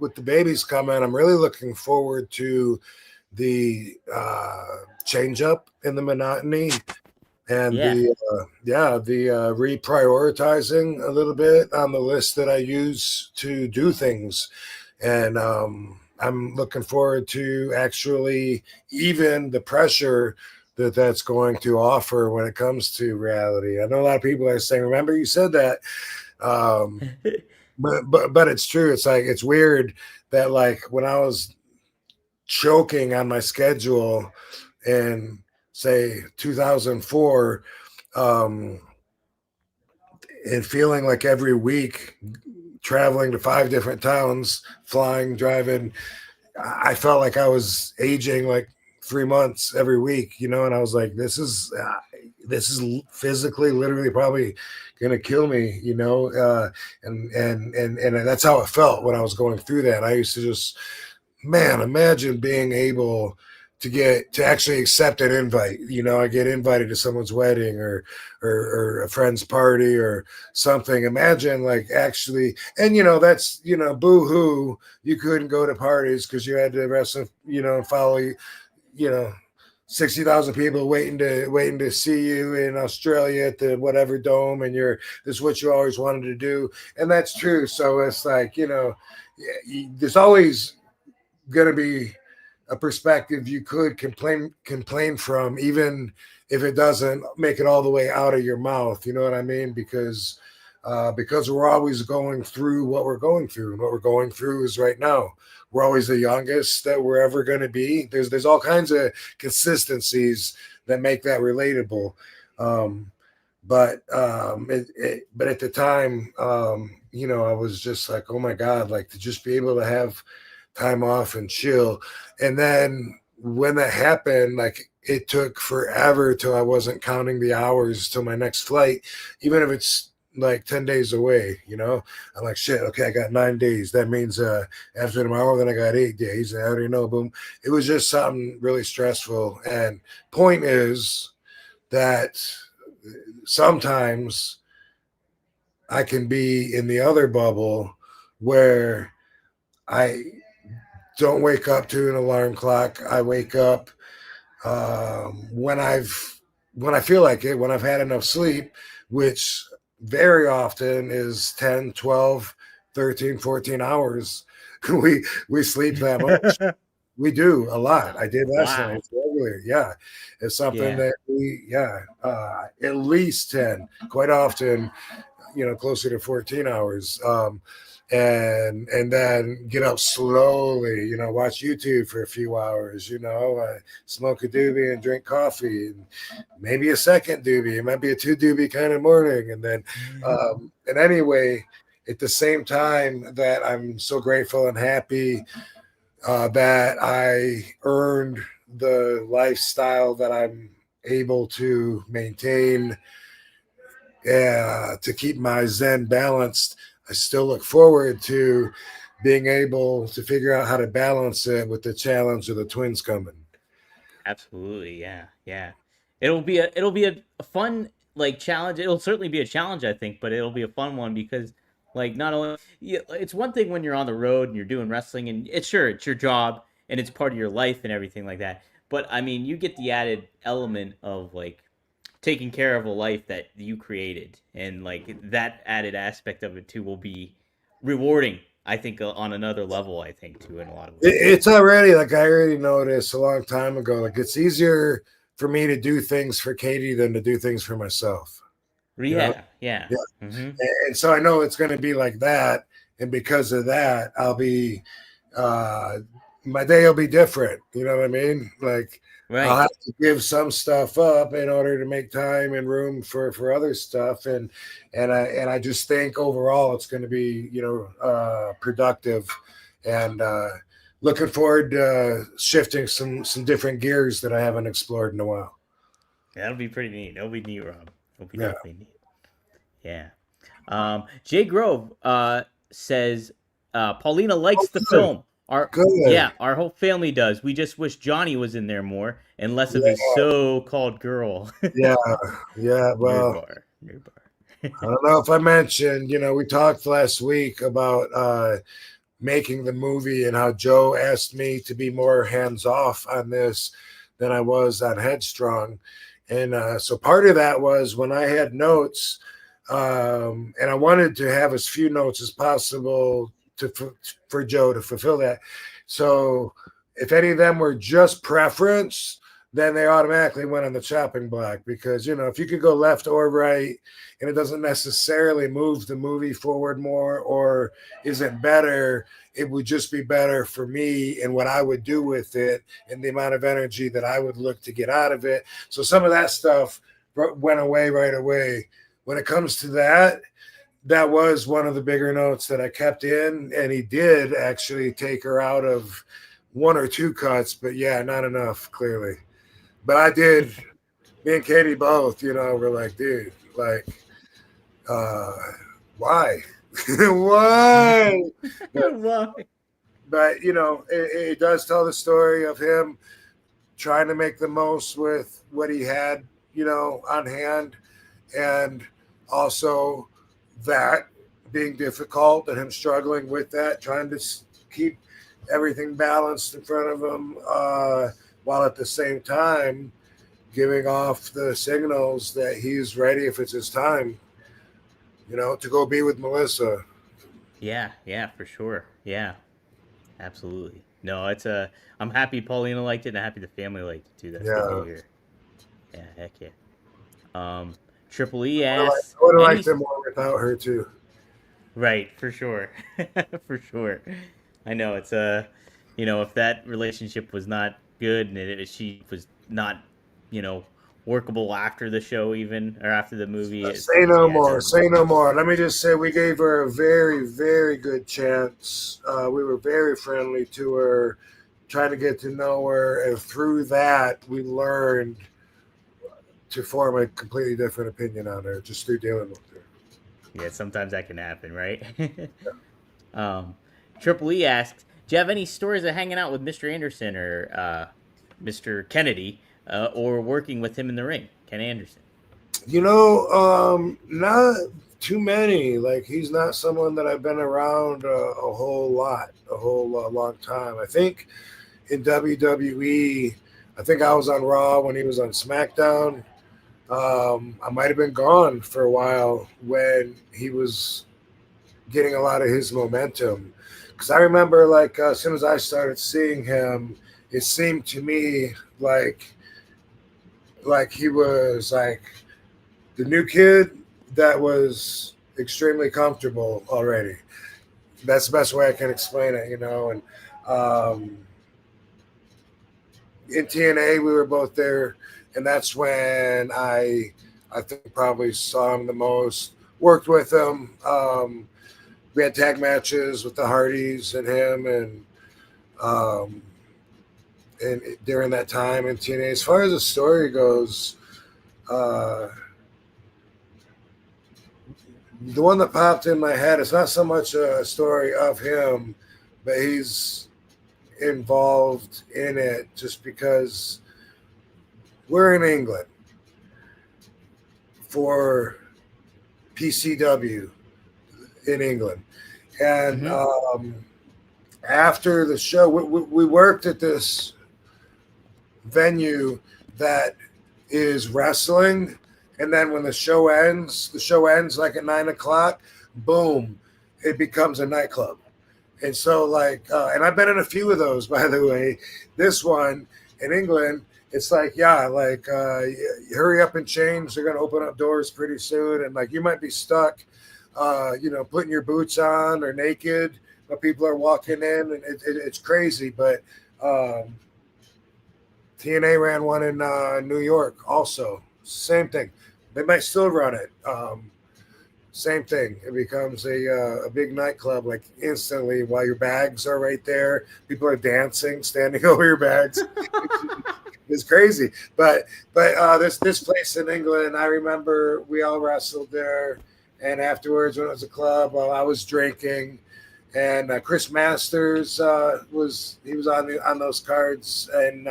with the babies coming. I'm really looking forward to the change up in the monotony and yeah, the reprioritizing a little bit on the list that I use to do things. And I'm looking forward to actually even the pressure that's going to offer when it comes to reality. I know a lot of people are saying, remember you said that. Um, but it's true. It's like, it's weird that like when I was choking on my schedule in say 2004, and feeling like every week traveling to 5 different towns, flying, driving, I felt like I was aging like 3 months every week, and I was like, this is physically, literally, probably gonna kill me, and that's how it felt when I was going through that. I used to just, man, imagine being able to actually accept an invite. I get invited to someone's wedding or a friend's party or something. Imagine like actually, and that's boo hoo. You couldn't go to parties because you had to wrestle, and follow 60,000 people waiting to see you in Australia at the whatever dome, and this is what you always wanted to do, and that's true. So it's like there's always going to be a perspective you could complain from, even if it doesn't make it all the way out of your mouth. You know what I mean? Because we're always going through what we're going through, and what we're going through is right now. We're always the youngest that we're ever going to be. There's all kinds of consistencies that make that relatable. But at the time, I was just like, oh my God, like to just be able to have time off and chill. And then when that happened, like it took forever till I wasn't counting the hours till my next flight, even if it's like 10 days away, I'm like, shit, okay, I got 9 days. That means after tomorrow, then I got 8 days. And I already know, boom. It was just something really stressful. And point is that sometimes I can be in the other bubble where I don't wake up to an alarm clock. I wake up when I've when I feel like it, when I've had enough sleep, which very often is 10, 12, 13, 14 hours. We sleep that much. We do a lot. I did last night. Wow. It's regular. Yeah. It's something Yeah. that at least 10, quite often, closer to 14 hours. And then get up slowly, watch YouTube for a few hours, smoke a doobie and drink coffee, and maybe a second doobie. It might be a 2 doobie kind of morning. And then, and anyway, at the same time that I'm so grateful and happy that I earned the lifestyle that I'm able to maintain to keep my Zen balanced, I still look forward to being able to figure out how to balance it with the challenge of the twins coming. Absolutely, yeah, yeah. It'll be a fun like challenge. It'll certainly be a challenge, I think, but it'll be a fun one because like not only yeah, it's one thing when you're on the road and you're doing wrestling and it's your job and it's part of your life and everything like that. But I mean, you get the added element of like taking care of a life that you created and like that added aspect of it too will be rewarding. I think on another level. I think too in a lot of ways. It's already like I already noticed a long time ago. Like it's easier for me to do things for Katie than to do things for myself. You know, Yeah, yeah. yeah. Mm-hmm. And so I know it's going to be like that, and because of that, I'll be my day will be different. You know what I mean? Like I'll Right. have to give some stuff up in order to make time and room for other stuff, and I just think overall it's going to be productive, and looking forward to shifting some different gears that I haven't explored in a while. That'll be pretty neat. That'll be neat, Rob. That'll be Yeah, definitely neat. Yeah. Jay Grove says Paulina likes the good, film. Our good. Yeah, our whole family does. We just wish Johnny was in there more and less of Yeah, his so-called girl. yeah, yeah. Nerd Well, bar. Nerd bar. I don't know if I mentioned, we talked last week about making the movie and how Joe asked me to be more hands off on this than I was on Headstrong. And so part of that was when I had notes, and I wanted to have as few notes as possible for Joe to fulfill that. So if any of them were just preference, then they automatically went on the chopping block because, if you could go left or right and it doesn't necessarily move the movie forward more or isn't better, it would just be better for me and what I would do with it and the amount of energy that I would look to get out of it. So some of that stuff went away right away. When it comes to that, that was one of the bigger notes that I kept in, and he did actually take her out of one or two cuts, but yeah, not enough, clearly. But I did, me and Katie both, we're like, dude, like, uh, why? Why? Why? But it does tell the story of him trying to make the most with what he had, on hand, and also that being difficult and him struggling with that, trying to keep everything balanced in front of him, while at the same time giving off the signals that he's ready if it's his time, to go be with Melissa. Yeah, yeah, for sure. Yeah, absolutely. No, it's a. I'm happy Paulina liked it, and I'm happy the family liked it too. That's good to Yeah. hear. Yeah, heck yeah. Triple E I asks would have any. liked it more without her too. Right, for sure, for sure. I know it's a, if that relationship was not good and she was not, you know, workable after the show even or after the movie. Say no Yeah, more. Say no more. Let me just say we gave her a very, very good chance. We were very friendly to her, trying to get to know her, and through that, we learned to form a completely different opinion on her just through dealing with her. yeah. Sometimes that can happen, right? Triple E asks, "Do you have any stories of hanging out with Mr. Anderson or Mr. Kennedy or working with him in the ring, Ken Anderson?" Not too many. Like he's not someone that I've been around a whole lot, a whole long time. I think in WWE, I think I was on Raw when he was on SmackDown. I might have been gone for a while when he was getting a lot of his momentum. Because I remember, like, as soon as I started seeing him, it seemed to me like he was like the new kid that was extremely comfortable already. That's the best way I can explain it, you know. And in TNA, we were both there, and that's when I think probably saw him the most. Worked with him. We had tag matches with the Hardys and him, um, and during that time in TNA. As far as the story goes, uh, the one that popped in my head is not so much a story of him, but he's involved in it just because we're in England for PCW in England. And after the show, we worked at this venue that is wrestling. And then when the show ends like at 9:00, boom, it becomes a nightclub. And so, like, and I've been in a few of those, by the way. This one in England, it's like, yeah, like, hurry up and change. They're going to open up doors pretty soon. And, like, you might be stuck, putting your boots on or naked, but people are walking in, and it's crazy. But TNA ran one in New York also. Same thing. They might still run it. Same thing. It becomes a big nightclub, like instantly, while your bags are right there. People are dancing, standing over your bags. It's crazy. But this place in England, I remember we all wrestled there, and afterwards, when it was a club, I was drinking, and Chris Masters was on those cards, and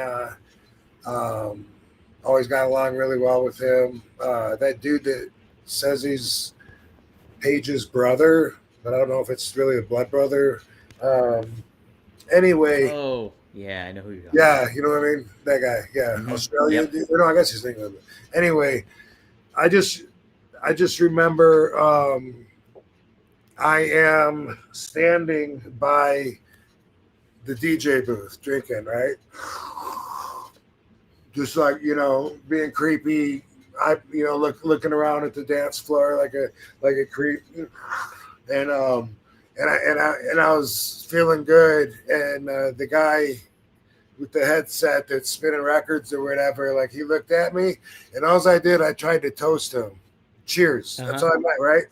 always got along really well with him. That dude that says he's Paige's brother, but I don't know if it's really a blood brother. Anyway. Oh, yeah, I know who you're talking Yeah, about. you know what I mean? That guy. Yeah, Australian Yep. dude. No, I guess he's England. Anyway, I just remember I am standing by the DJ booth drinking, right? Just like, being creepy. Looking around at the dance floor like a creep, and I was feeling good, and the guy with the headset that's spinning records or whatever, like, he looked at me, and all I did, I tried to toast him. Cheers. That's all I meant, right?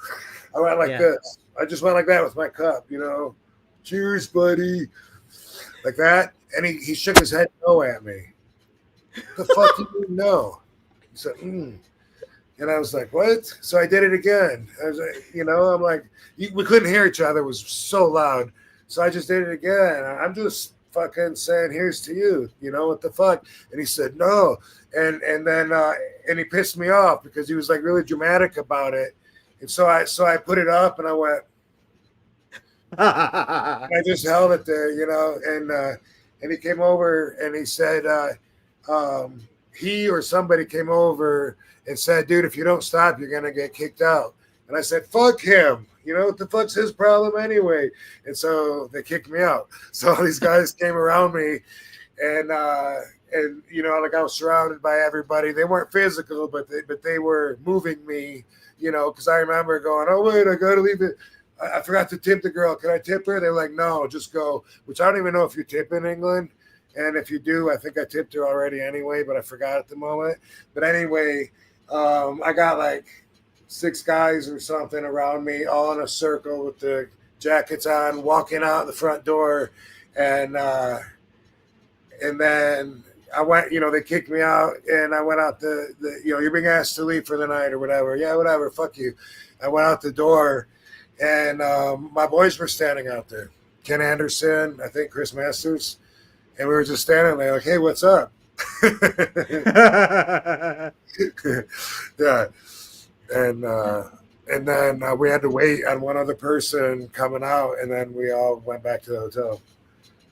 I went like this. I just went like that with my cup, Cheers, buddy. Like that. And he shook his head no at me. The fuck do you know? He said, And I was like, what? So I did it again. I was like, I'm like, we couldn't hear each other. It was so loud. So I just did it again. I'm just fucking saying, here's to you. What the fuck? And he said, no. And then he pissed me off because he was like really dramatic about it. And so I put it up and I went, I just held it there, and he came over and he said, he or somebody came over and said, dude, if you don't stop, you're going to get kicked out. And I said, fuck him. What the fuck's his problem anyway? And so they kicked me out. So all these guys came around me, and like, I was surrounded by everybody. They weren't physical, but they were moving me, because I remember going, oh, wait, I got to leave it. I forgot to tip the girl. Can I tip her? They're like, no, just go, which I don't even know if you tip in England. And if you do, I think I tipped her already anyway, but I forgot at the moment. But anyway, I got like 6 guys or something around me, all in a circle with the jackets on, walking out the front door. And then I went, they kicked me out, and I went out you're being asked to leave for the night or whatever. Yeah, whatever, fuck you. I went out the door, and my boys were standing out there. Ken Anderson, I think Chris Masters. And we were just standing there like, hey, what's up? Yeah. And then we had to wait on one other person coming out, and then we all went back to the hotel.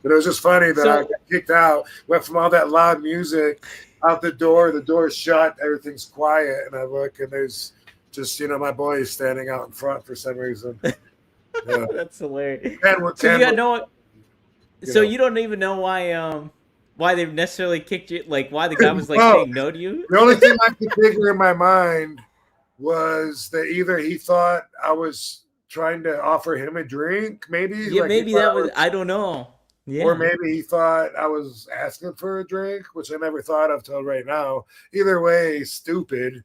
But it was just funny that I So got kicked out, went from all that loud music out the door's shut, everything's quiet, and I look and there's just, my boy is standing out in front for some reason. Yeah. that's hilarious. Ken, So you Ken, got no. you So know. you don't even know why they necessarily kicked you, like why the guy was like Oh, saying no to you. the only thing I could figure in my mind was that either he thought I was trying to offer him a drink, maybe, Yeah, like he maybe thought that was. I don't know. or Yeah. maybe he thought I was asking for a drink, which I never thought of till right now. Either way, stupid,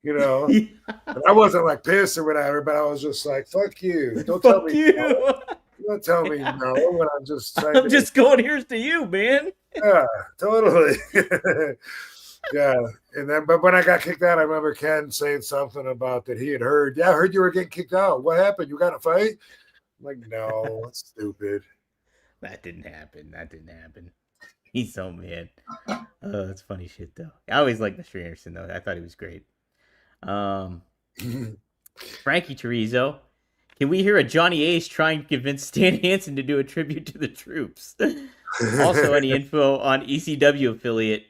you know. And I wasn't like pissed or whatever, but I was just like, "Fuck you! Don't tell Fuck me no. you. Don't tell me no when I'm just trying I'm to." just going here's to you, man. Yeah, totally. Yeah, and then but when I got kicked out, I remember Ken saying something about that he had heard. Yeah, I heard you were getting kicked out. What happened? You got in a fight? I'm like, no, that's stupid. That didn't happen. That didn't happen. He's so mad. Oh, that's funny shit though. I always liked Mr. Anderson though. I thought he was great. Frankie Chorizo. Can we hear a Johnny Ace trying to convince Stan Hansen to do a tribute to the troops? Also, any info on ECW affiliate,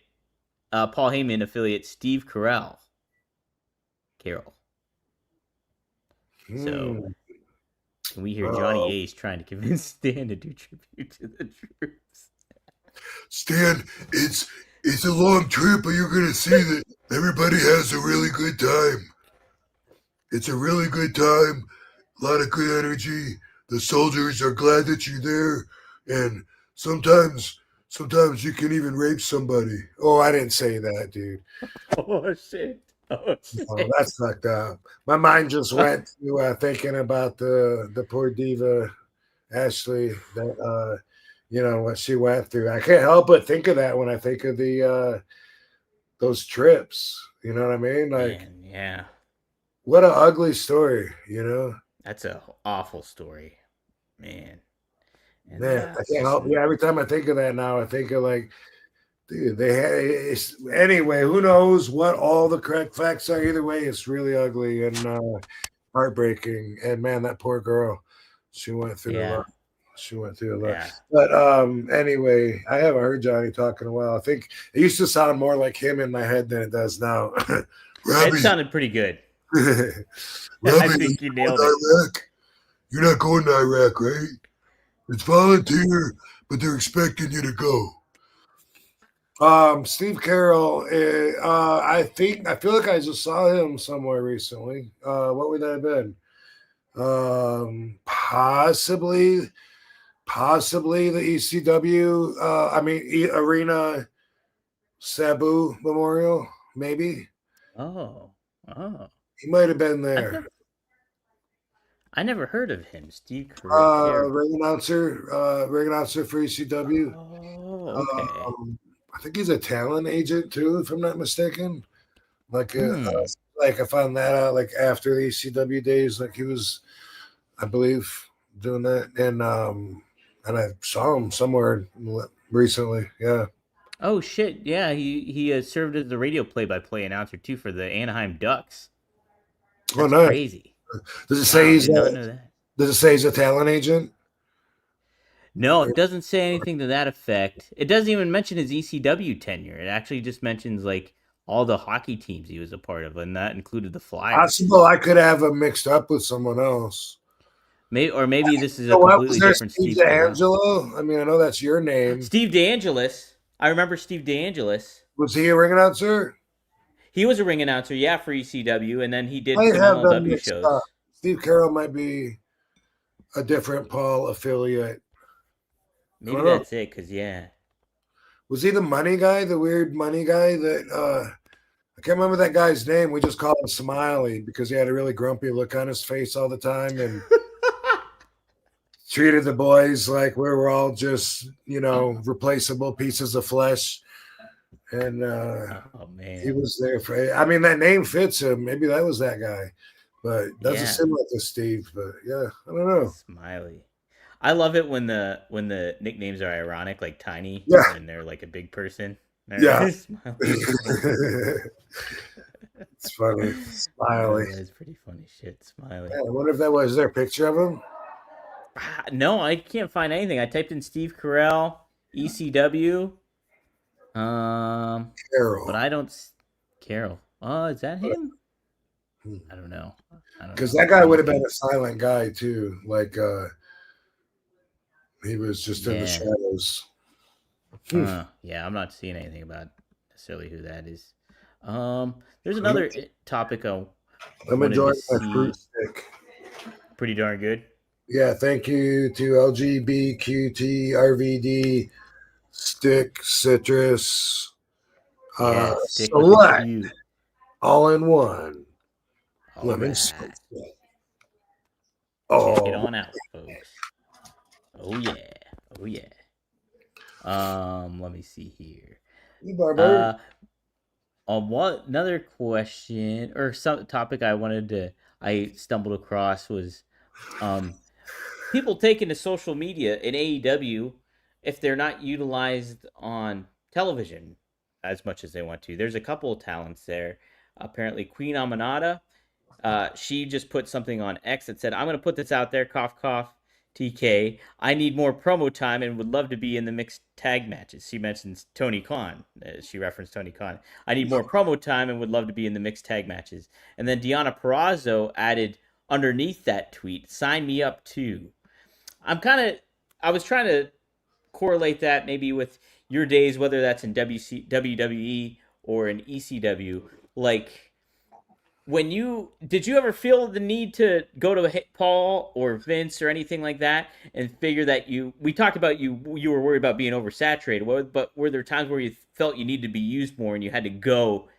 Paul Heyman affiliate Steve Carell? So, can we hear Johnny Ace trying to convince Stan to do tribute to the troops? Stan, it's a long trip, but you're gonna see that everybody has a really good time. It's a really good time, a lot of good energy. The soldiers are glad that you're there, and sometimes you can even rape somebody. Oh, I didn't say that, dude. Oh shit! Oh shit! Oh, that's fucked up. My mind just went to thinking about the poor diva Ashley that what she went through. I can't help but think of that when I think of the those trips. You know what I mean? Like, Man, yeah, what an ugly story. that's an awful story, man. And, Man, I it's can't just help. Yeah, every time I think of that now, I think of like, dude, anyway. Who knows what all the correct facts are? Either way, it's really ugly and heartbreaking. And man, that poor girl, she went through a yeah, lot. She went through a lot. yeah. But anyway, I haven't heard Johnny talk in a while. I think it used to sound more like him in my head than it does now. It sounded pretty good. Robbie, I think you nailed it. Iraq. You're not going to Iraq, right? It's volunteer, but they're expecting you to go. Steve Carroll, I feel like I just saw him somewhere recently. What would that have been? Possibly the ECW. Arena Sabu Memorial, maybe. Oh. He might have been there. I never heard of him, Steve Carell. Ring announcer for ECW. Oh, okay. I think he's a talent agent too, if I'm not mistaken. Like I found that out like after the ECW days. Like he was, I believe, doing that, and I saw him somewhere recently. Yeah. Oh shit! Yeah, he served as the radio play-by-play announcer too for the Anaheim Ducks. That's nice. Crazy. Does it say I did not know that. Does it say he's a talent agent? No, it doesn't say anything to that effect. It doesn't even mention his ECW tenure. It actually just mentions like all the hockey teams he was a part of, and that included the Flyers. Possible I could have him mixed up with someone else. Maybe this is a completely different Steve D'Angelo. I mean, I know that's your name. Steve DeAngelis. I remember Steve DeAngelis. Was he a ring announcer? He was a ring announcer, yeah, for ECW, and then he did some MLW shows. Steve Carroll might be a different Paul affiliate. Maybe that's it, because, yeah. Was he the money guy, the weird money guy that I can't remember that guy's name. We just called him Smiley because he had a really grumpy look on his face all the time and treated the boys like we were all just, replaceable pieces of flesh. And oh man, he was there for. I mean, that name fits him. Maybe that was that guy, but doesn't seem like a Steve. But yeah, I don't know. Smiley. I love it when the nicknames are ironic, like Tiny, and they're like a big person. Yeah, it's funny. Smiley. That's pretty funny shit. Smiley. Yeah, I wonder if that was there a picture of him. No, I can't find anything. I typed in Steve Carell, ECW, but Carol. I don't. Carol. Oh, is that him? I don't know. Because that guy I'm would have been looking. a silent guy too. Like he was just in the Yeah. shadows. Yeah, I'm not seeing anything about necessarily who that is. There's I'm, another topic I I'm wanted to enjoying my fruit see. stick. Pretty darn good. Yeah, thank you to LGBTQT, RVD, Stick, Citrus, Yeah, stick with the Select, cute. all in one. All Lemon right. spice. Check it Oh, on out, folks. Oh yeah. Oh yeah. Let me see here. Barber. Uh what another question or some topic I stumbled across was um people taking to social media in AEW if they're not utilized on television as much as they want to. There's a couple of talents there. Apparently, Queen Amanada, she just put something on X that said, "I'm going to put this out there, cough cough, TK. I need more promo time and would love to be in the mixed tag matches." She mentions Tony Khan. She referenced Tony Khan. "I need more promo time and would love to be in the mixed tag matches." And then Deanna Perrazzo added underneath that tweet, "Sign me up too." I was trying to correlate that maybe with your days, whether that's in WWE or in ECW. Like, did you ever feel the need to go to Paul or Vince or anything like that and figure that we talked about you were worried about being oversaturated, but were there times where you felt you needed to be used more and you had to go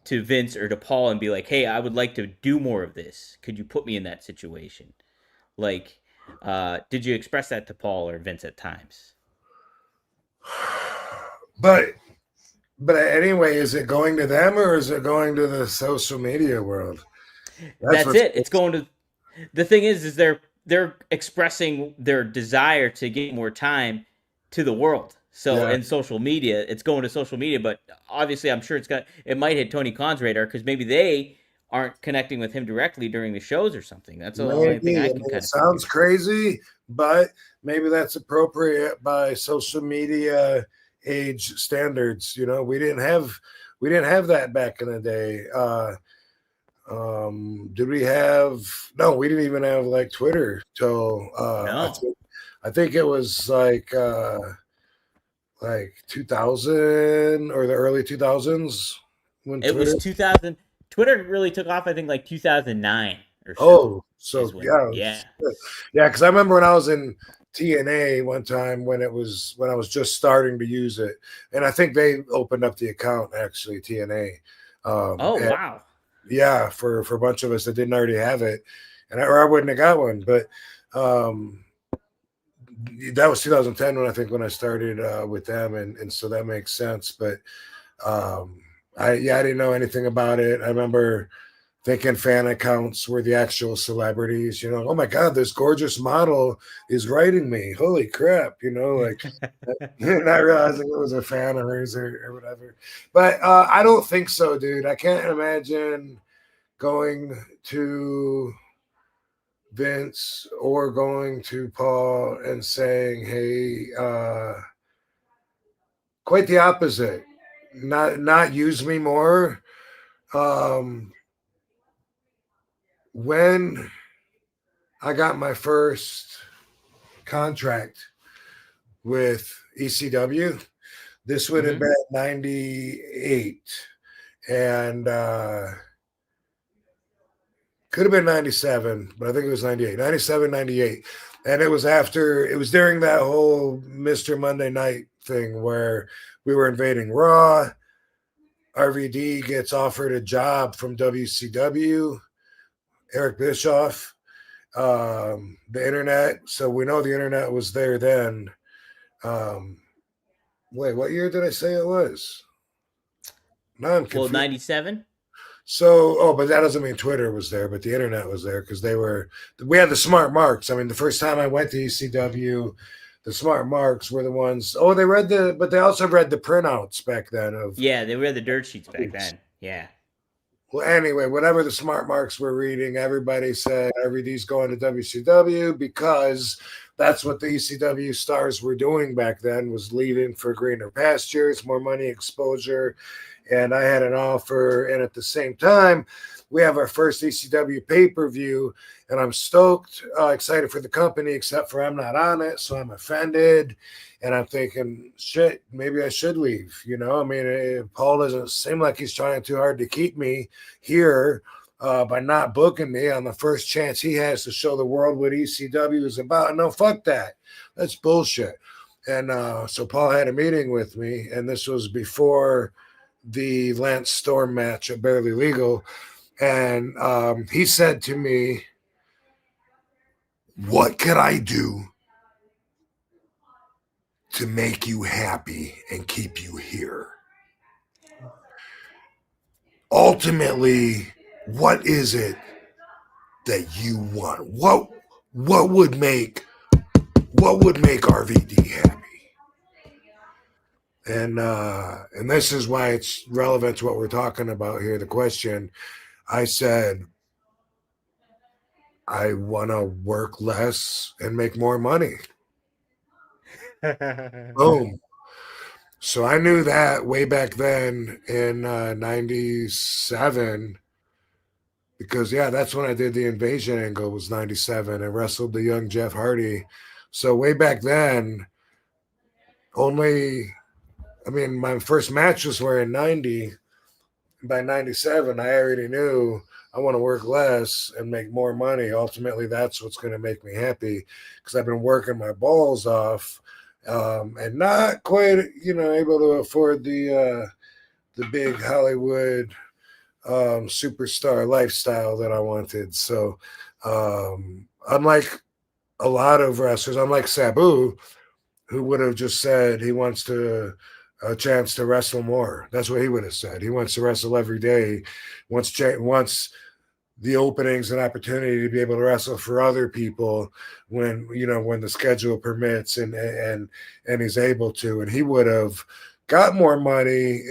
to Vince or to Paul and be like, "Hey, I would like to do more of this. Could you put me in that situation?" Like, did you express that to Paul or Vince at times? But anyway, is it going to them or is it going to the social media world? That's That's what's it. It's going to. The thing is they're expressing their desire to get more time to the world. So yeah. in social media, it's going to social media, but obviously, I'm sure it might hit Tony Khan's radar because maybe they aren't connecting with him directly during the shows or something. That's the only thing Maybe. I I can mean, it kind of sounds figure. crazy, but maybe that's appropriate by social media age standards. You know, we didn't have that back in the day. Did we have no, we didn't even have like Twitter till No, I think it was like 2000 or the early 2000s when it Twitter. was 2000. Twitter really took off. I think like 2009 or so Oh, is so when. yeah, Yeah. yeah. Because I remember when I was in TNA one time when I was just starting to use it, and I think they opened up the account actually TNA. Oh And wow. yeah, for a bunch of us that didn't already have it, or I wouldn't have got one. But um, that was 2010 when I started with them, and so that makes sense. But I didn't know anything about it. I remember thinking fan accounts were the actual celebrities, you know. Oh my God, this gorgeous model is writing me. Holy crap, you know, like not realizing it was a fan of hers or whatever. But I don't think so, dude. I can't imagine going to Vince or going to Paul and saying, hey, quite the opposite. Not use me more. Um, when I got my first contract with ECW. This would have Mm-hmm. been 98 and could have been 97, but I think it was 98, 97, 98. And it was during that whole Mr. Monday Night thing where we were invading Raw. RVD gets offered a job from WCW, Eric Bischoff, the internet. So we know the internet was there then. Wait, what year did I say it was? Now I'm Well, confused. 97. So, but that doesn't mean Twitter was there, but the internet was there because we had the smart marks. I mean, the first time I went to ECW, the smart marks were the ones. Oh, but they also read the printouts back then of. Yeah, they were the dirt sheets back then. Yeah. Well, anyway, whatever the smart marks were reading, everybody said RVD's going to WCW because that's what the ECW stars were doing back then, was leaving for greener pastures, more money, exposure. And I had an offer. And at the same time, we have our first ECW pay-per-view, and I'm stoked, excited for the company, except for I'm not on it, so I'm offended. And I'm thinking, shit, maybe I should leave. You know, I mean, Paul doesn't seem like he's trying too hard to keep me here by not booking me on the first chance he has to show the world what ECW is about. No, fuck that. That's bullshit. And so Paul had a meeting with me, and this was before the Lance Storm match at Barely Legal. And he said to me, what can I do to make you happy and keep you here? Ultimately, what is it that you want? What would make RVD happy? And this is why it's relevant to what we're talking about here. The question, I said, I want to work less and make more money. Boom. So I knew that way back then in 97, because, yeah, that's when I did the Invasion angle, was 97. I wrestled the young Jeff Hardy. So way back then, my first matches were in 90. By 97, I already knew I want to work less and make more money. Ultimately, that's what's going to make me happy, because I've been working my balls off and not quite, able to afford the big Hollywood superstar lifestyle that I wanted. So unlike a lot of wrestlers, unlike Sabu, who would have just said he wants a chance to wrestle more. That's what he would have said. He wants to wrestle every day, wants the openings and opportunity to be able to wrestle for other people when the schedule permits and he's able to. And he would have got more money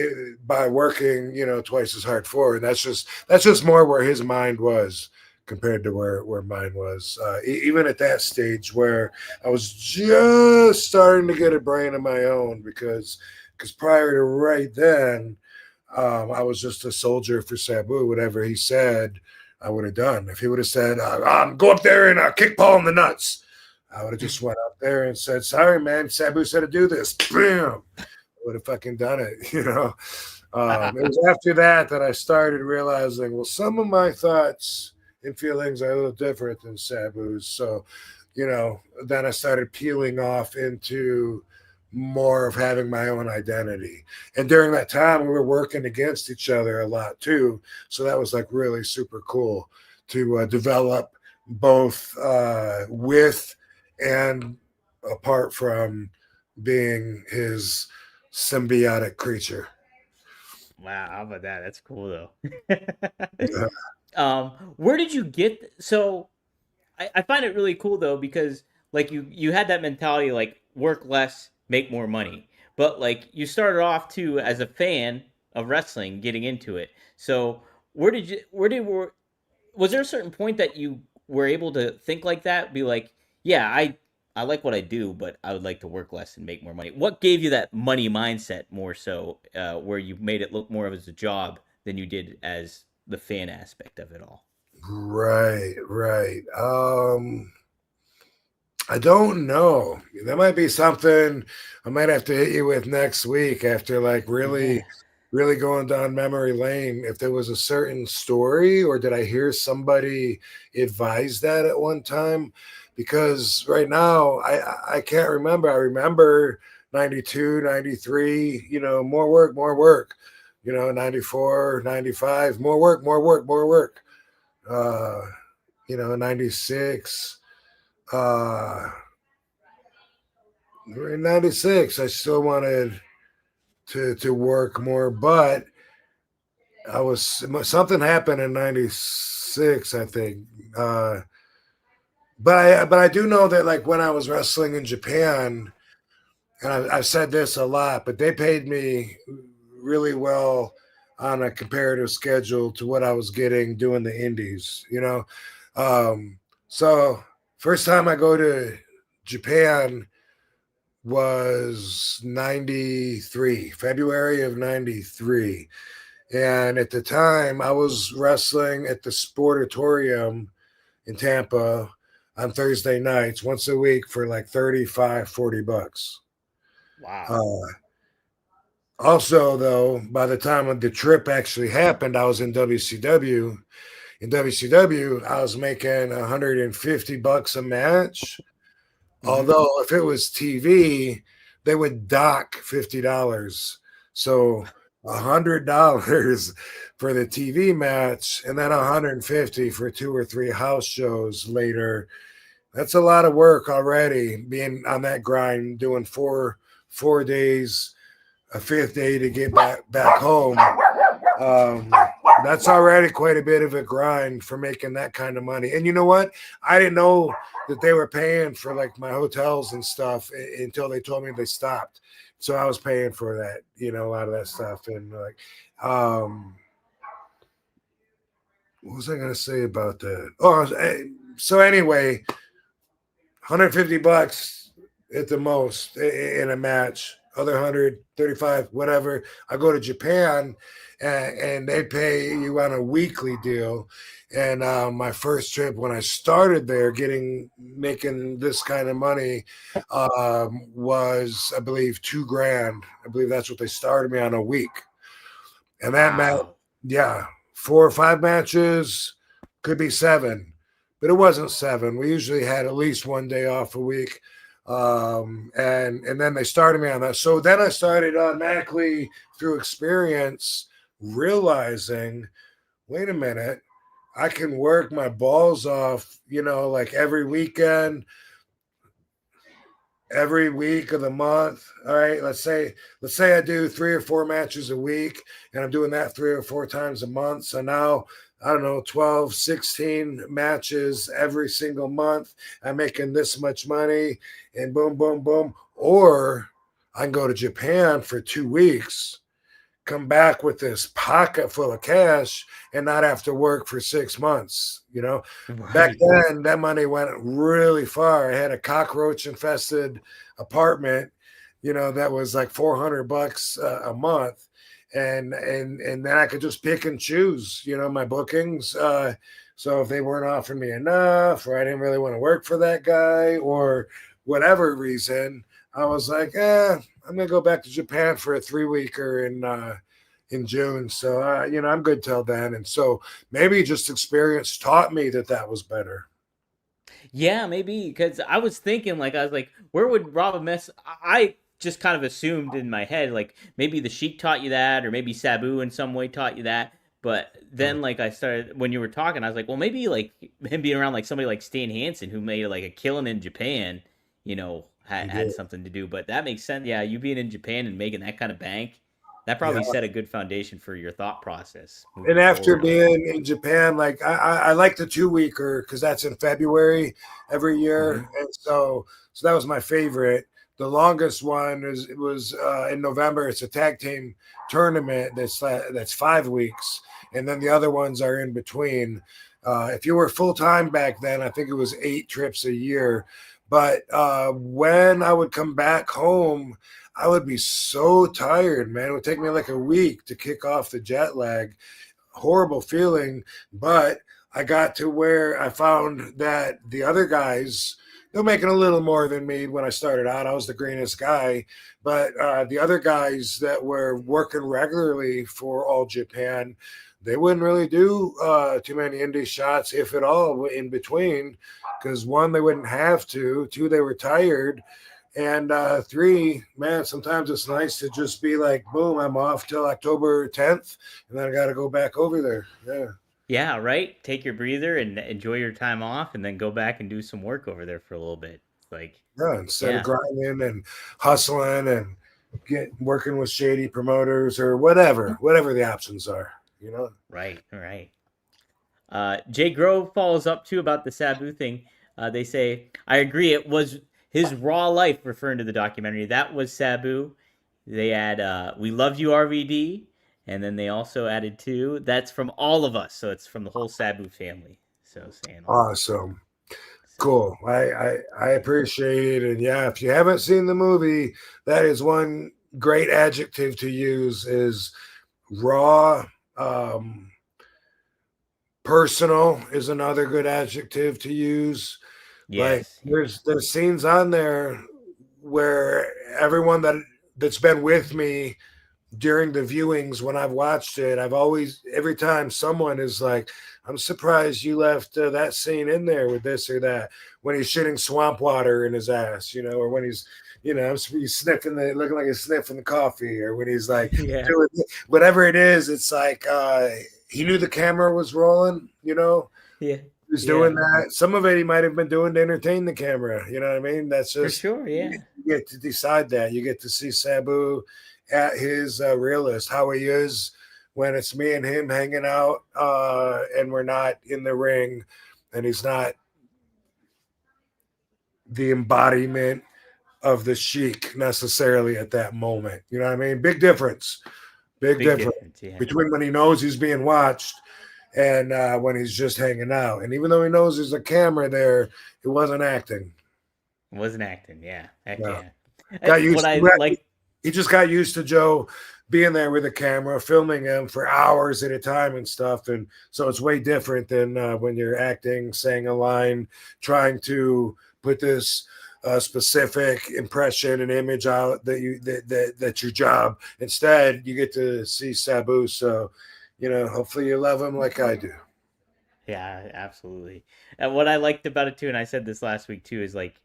by working, twice as hard for it. And that's just more where his mind was compared to where mine was. Even at that stage where I was just starting to get a brain of my own, because prior to right then, I was just a soldier for Sabu. Whatever he said, I would have done. If he would have said, go up there and kick Paul in the nuts, I would have just went up there and said, sorry, man, Sabu said to do this. Bam! I would have fucking done it, It was after that I started realizing, well, some of my thoughts and feelings are a little different than Sabu's. So, then I started peeling off into more of having my own identity. And during that time, we were working against each other a lot too. So that was like really super cool to develop both with and apart from being his symbiotic creature. Wow, how about that? That's cool though. Where did you get? So I find it really cool though, because like you had that mentality, like work less, make more money. But like you started off too as a fan of wrestling, getting into it. So was there a certain point that you were able to think like that? Be like, yeah, I like what I do, but I would like to work less and make more money. What gave you that money mindset more so, where you made it look more of as a job than you did as the fan aspect of it all? Right. I don't know. That might be something I might have to hit you with next week after really going down memory lane. If there was a certain story, or did I hear somebody advise that at one time? Because right now I can't remember. I remember 92, 93, more work, 94, 95, more work. 96. In 96, I still wanted to work more, but something happened in 96, I think. But I do know that, like, when I was wrestling in Japan, and I've said this a lot, but they paid me really well on a comparative schedule to what I was getting doing the indies, you know. So first time I go to Japan was 93, February of 93. And at the time I was wrestling at the Sportatorium in Tampa on Thursday nights once a week for like 35, $40. Wow. Uh, Also, though, by the time the trip actually happened, I was in WCW. In WCW, I was making $150 a match. Hmm. Although, if it was TV, they would dock $50. So $100 for the TV match, and then 150 for 2 or 3 house shows later. That's a lot of work already. Being on that grind, doing four days, a fifth day to get back home. Um, that's already quite a bit of a grind for making that kind of money. And you know what? I didn't know that they were paying for like my hotels and stuff until they told me they stopped. So I was paying for that, you know, a lot of that stuff. And like, what was I going to say about that? So anyway, $150 at the most in a match, other 135, whatever. I go to Japan and they pay you on a weekly deal. And my first trip when I started there, making this kind of money, was I believe $2,000. I believe that's what they started me on a week. And that meant, Wow. yeah, 4 or 5 matches, could be 7, but it wasn't 7. We usually had at least one day off a week. And then they started me on that. So then I started automatically through experience realizing, wait a minute, I can work my balls off, you know, like every week of the month. All right, let's say I do 3 or 4 matches a week, and I'm doing that 3 or 4 times a month. So now I don't know, 12, 16 matches every single month. I'm making this much money, and boom, boom, boom. Or I can go to Japan for 2 weeks, come back with this pocket full of cash, and not have to work for 6 months. You know, back Right. then that money went really far. I had a cockroach infested apartment, you know, that was like $400 a month. And then I could just pick and choose, you know, my bookings. So if they weren't offering me enough, or I didn't really want to work for that guy, or whatever reason, I was like, I'm gonna go back to Japan for a 3 weeker in June. So you know, I'm good till then. And so maybe just experience taught me that that was better. Yeah, maybe because I was thinking, like, I was like, where would Rob mess? I just kind of assumed in my head, like, maybe the Sheik taught you that, or maybe Sabu in some way taught you that. But Mm. then, like, I started when you were talking, I was like, well, maybe like him being around like somebody like Stan Hansen who made like a killing in Japan, He had did. something to do. But that makes sense. Yeah, you being in Japan and making that kind of bank, that probably Yeah. set a good foundation for your thought process And moving after forward. being in Japan, like I like the 2 weeker because that's in February every year, Hmm. and so that was my favorite. The longest one is it was in November. It's a tag team tournament that's 5 weeks, and then the other ones are in between. If you were full time back then, I think it was 8 trips a year. But when I would come back home, I would be so tired, man. It would take me like a week to kick off the jet lag. Horrible feeling, but I got to where I found that the other guys, they're making a little more than me when I started out. I was the greenest guy, but the other guys that were working regularly for All Japan, they wouldn't really do too many indie shots, if at all, in between. Because one, they wouldn't have to. Two, they were tired. And three, man, sometimes it's nice to just be like, boom, I'm off till October 10th, and then I got to go back over there. Yeah. Yeah, right. Take your breather and enjoy your time off, and then go back and do some work over there for a little bit. It's like, Yeah. Instead of yeah, grinding and hustling and working with shady promoters or whatever the options are, you know? right, right. Jay Grove follows up too about the Sabu thing. They say, I agree. It was his raw life, referring to the documentary. That was Sabu. They add, "We love you, RVD," And then they also added 2. That's from all of us, so it's from the whole Sabu family. So saying Awesome. so. Cool. I appreciate it. And yeah, if you haven't seen the movie, that is one great adjective to use is raw. Um, Personal is another good adjective to use. Like Yes, yeah. there's scenes on there where everyone that's been with me during the viewings when I've watched it, I've always every time someone is like, "I'm surprised you left that scene in there with this or that." When he's shitting swamp water in his ass, or when he's sniffing looking like he's sniffing the coffee, or when he's like Yeah. doing whatever it is. It's like he knew the camera was rolling. Yeah. He's Yeah. doing that. Some of it he might have been doing to entertain the camera. You know what I mean? That's For just sure, you yeah. get to decide that. You get to see Sabu at his realist, how he is when it's me and him hanging out, and we're not in the ring, and he's not the embodiment of the Sheik necessarily at that moment. You know what I mean? Big difference. Big Big difference difference, yeah. between when he knows he's being watched and when he's just hanging out. And even though he knows there's a camera there, he wasn't acting. Wasn't acting, yeah. Heck No. yeah. Got What used I to, like he just got used to Joe being there with a camera, filming him for hours at a time and stuff. And so it's way different than when you're acting, saying a line, trying to put this specific impression and image out that's your job. Instead, you get to see Sabu. So, hopefully you love him like I do. Yeah, absolutely. And what I liked about it too, and I said this last week too, is like,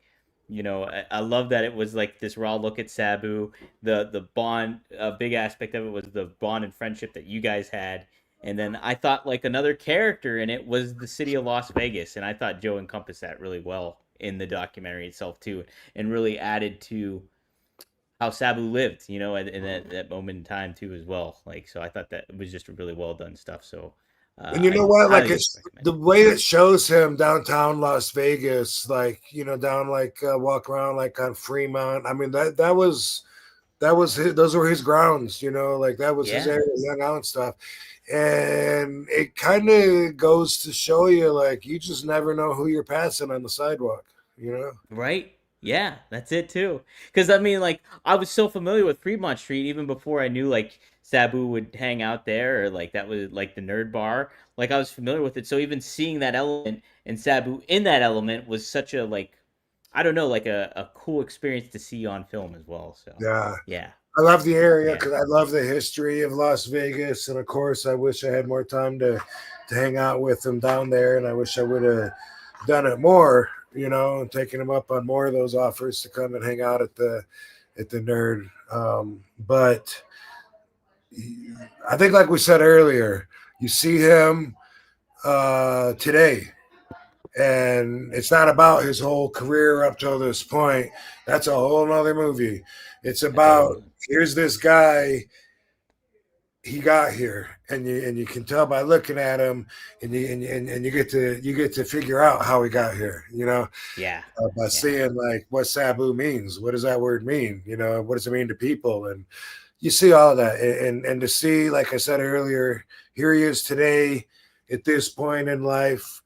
I love that it was like this raw look at Sabu. The bond, a big aspect of it was the bond and friendship that you guys had. And then I thought like another character in it was the city of Las Vegas, and I thought Joe encompassed that really well in the documentary itself too, and really added to how Sabu lived, in that moment in time too as well. Like, so I thought that was just really well done stuff. So And you know I what? Like highly it's recommend the it. way it shows him downtown Las Vegas, like down like walk around like on Fremont. I mean that was those were his grounds. Like that was his Yeah. area, hung out and stuff. And it kind of goes to show you, like you just never know who you're passing on the sidewalk. You know? Right? Yeah, that's it too. Because I mean, like, I was so familiar with Fremont Street even before I knew like Sabu would hang out there, or like that was like the nerd bar. Like I was familiar with it, so even seeing that element and Sabu in that element was such a like, I don't know, like a cool experience to see on film as well. So Yeah. yeah, I love the area yeah, because I love the history of Las Vegas, and of course, I wish I had more time to hang out with them down there, and I wish I would have done it more. And taking them up on more of those offers to come and hang out at the nerd. But I think, like we said earlier, you see him today, and it's not about his whole career up till this point. That's a whole nother movie. It's that's a whole about nother. here's this guy, he got here, and you can tell by looking at him, and you get to figure out how he got here. Yeah, By yeah, seeing like what Sabu means. What does that word mean? What does it mean to people? And you see all of that, and to see, like I said earlier, here he is today at this point in life,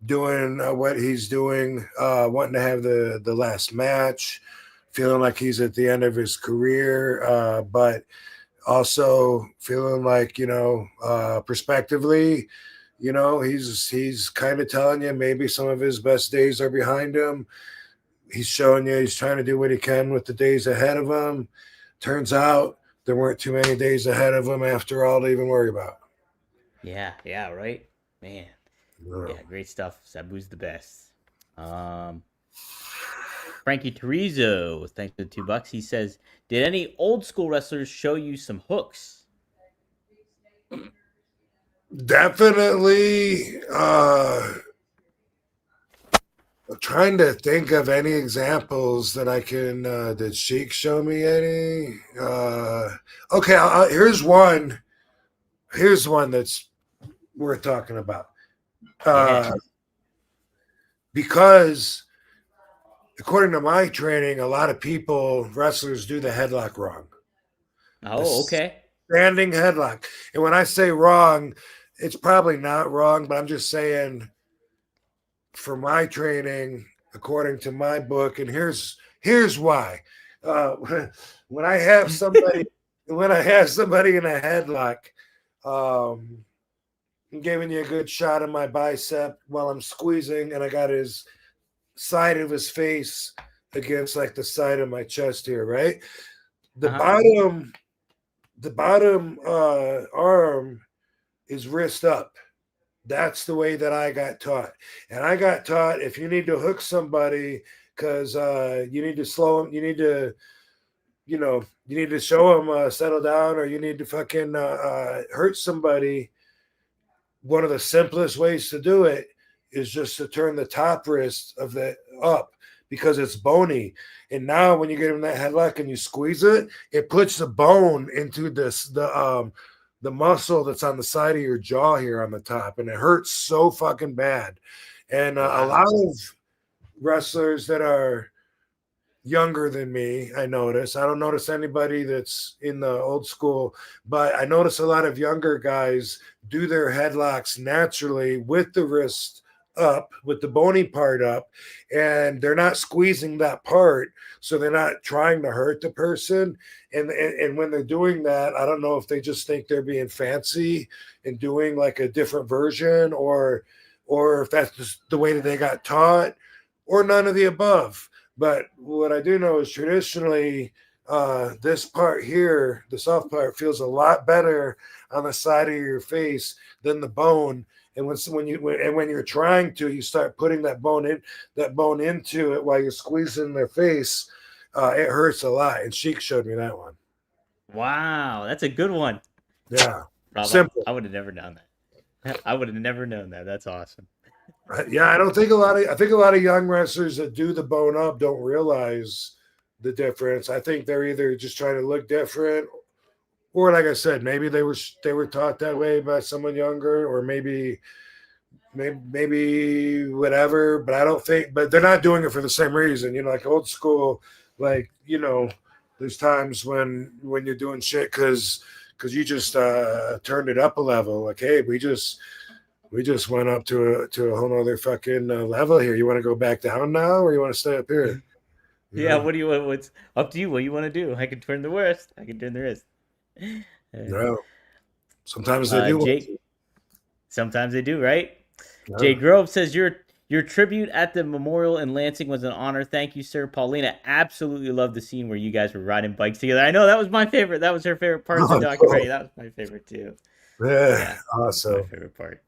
doing what he's doing, wanting to have the last match, feeling like he's at the end of his career, but also feeling like prospectively, he's kind of telling you maybe some of his best days are behind him. He's showing you he's trying to do what he can with the days ahead of him. Turns out there weren't too many days ahead of him after all to even worry about. yeah. Right, man. Yeah. Yeah, great stuff. Sabu's the best. Um, Frankie Terizo, thanks for the $2. He says, "Did any old school wrestlers show you some hooks?" Definitely. I'm trying to think of any examples that I can. Did Sheik show me any? Okay, here's one. Here's one that's worth talking about. Yeah. Because according to my training, a lot of wrestlers do the headlock wrong. Oh, okay. standing headlock. And when I say wrong, it's probably not wrong, but I'm just saying for my training, according to my book, and here's why. Uh, when I have somebody in a headlock, I'm giving you a good shot of my bicep while I'm squeezing, and I got his side of his face against like the side of my chest here, right? The bottom arm is wrist up. That's the way that I got taught. And I got taught if you need to hook somebody because you need to slow them, you need to, you need to show them settle down, or you need to fucking hurt somebody. One of the simplest ways to do it is just to turn the top wrist of the up because it's bony. And now when you get in that headlock and you squeeze it, it puts the bone into the muscle that's on the side of your jaw here on the top, and it hurts so fucking bad. And a lot of wrestlers that are younger than me, I don't notice anybody that's in the old school, but I notice a lot of younger guys do their headlocks naturally with the wrist up, with the bony part up, and they're not squeezing that part, so they're not trying to hurt the person. And when they're doing that, I don't know if they just think they're being fancy and doing like a different version, or if that's just the way that they got taught, or none of the above. But what I do know is traditionally, this part here, the soft part, feels a lot better on the side of your face than the bone. And when you're trying to, you start putting that bone into it while you're squeezing their face. It hurts a lot. And Sheik showed me that one. Wow, that's a good one. Yeah, Rob, simple. I would have never done that. I would have never known that. That's awesome. Yeah, I think a lot of young wrestlers that do the bone up don't realize the difference. I think they're either just trying to look different, or like I said, maybe they were taught that way by someone younger, or maybe whatever. But I don't think. But they're not doing it for the same reason. Like old school, like there's times when you're doing shit because you just turned it up a level. Like, hey, we just went up to a whole nother fucking level here. You want to go back down now, or you want to stay up here? Yeah, what do you want? What's up to you? What do you want to do? I can turn the wrist. I can turn the wrist. No. Sometimes they do. Jake, sometimes they do, right? No. Jay Grove says your tribute at the memorial in Lansing was an honor. Thank you, sir. Paulina absolutely loved the scene where you guys were riding bikes together. I know that was my favorite. That was her favorite part of the documentary. That was my favorite too. Yeah, awesome. My favorite part.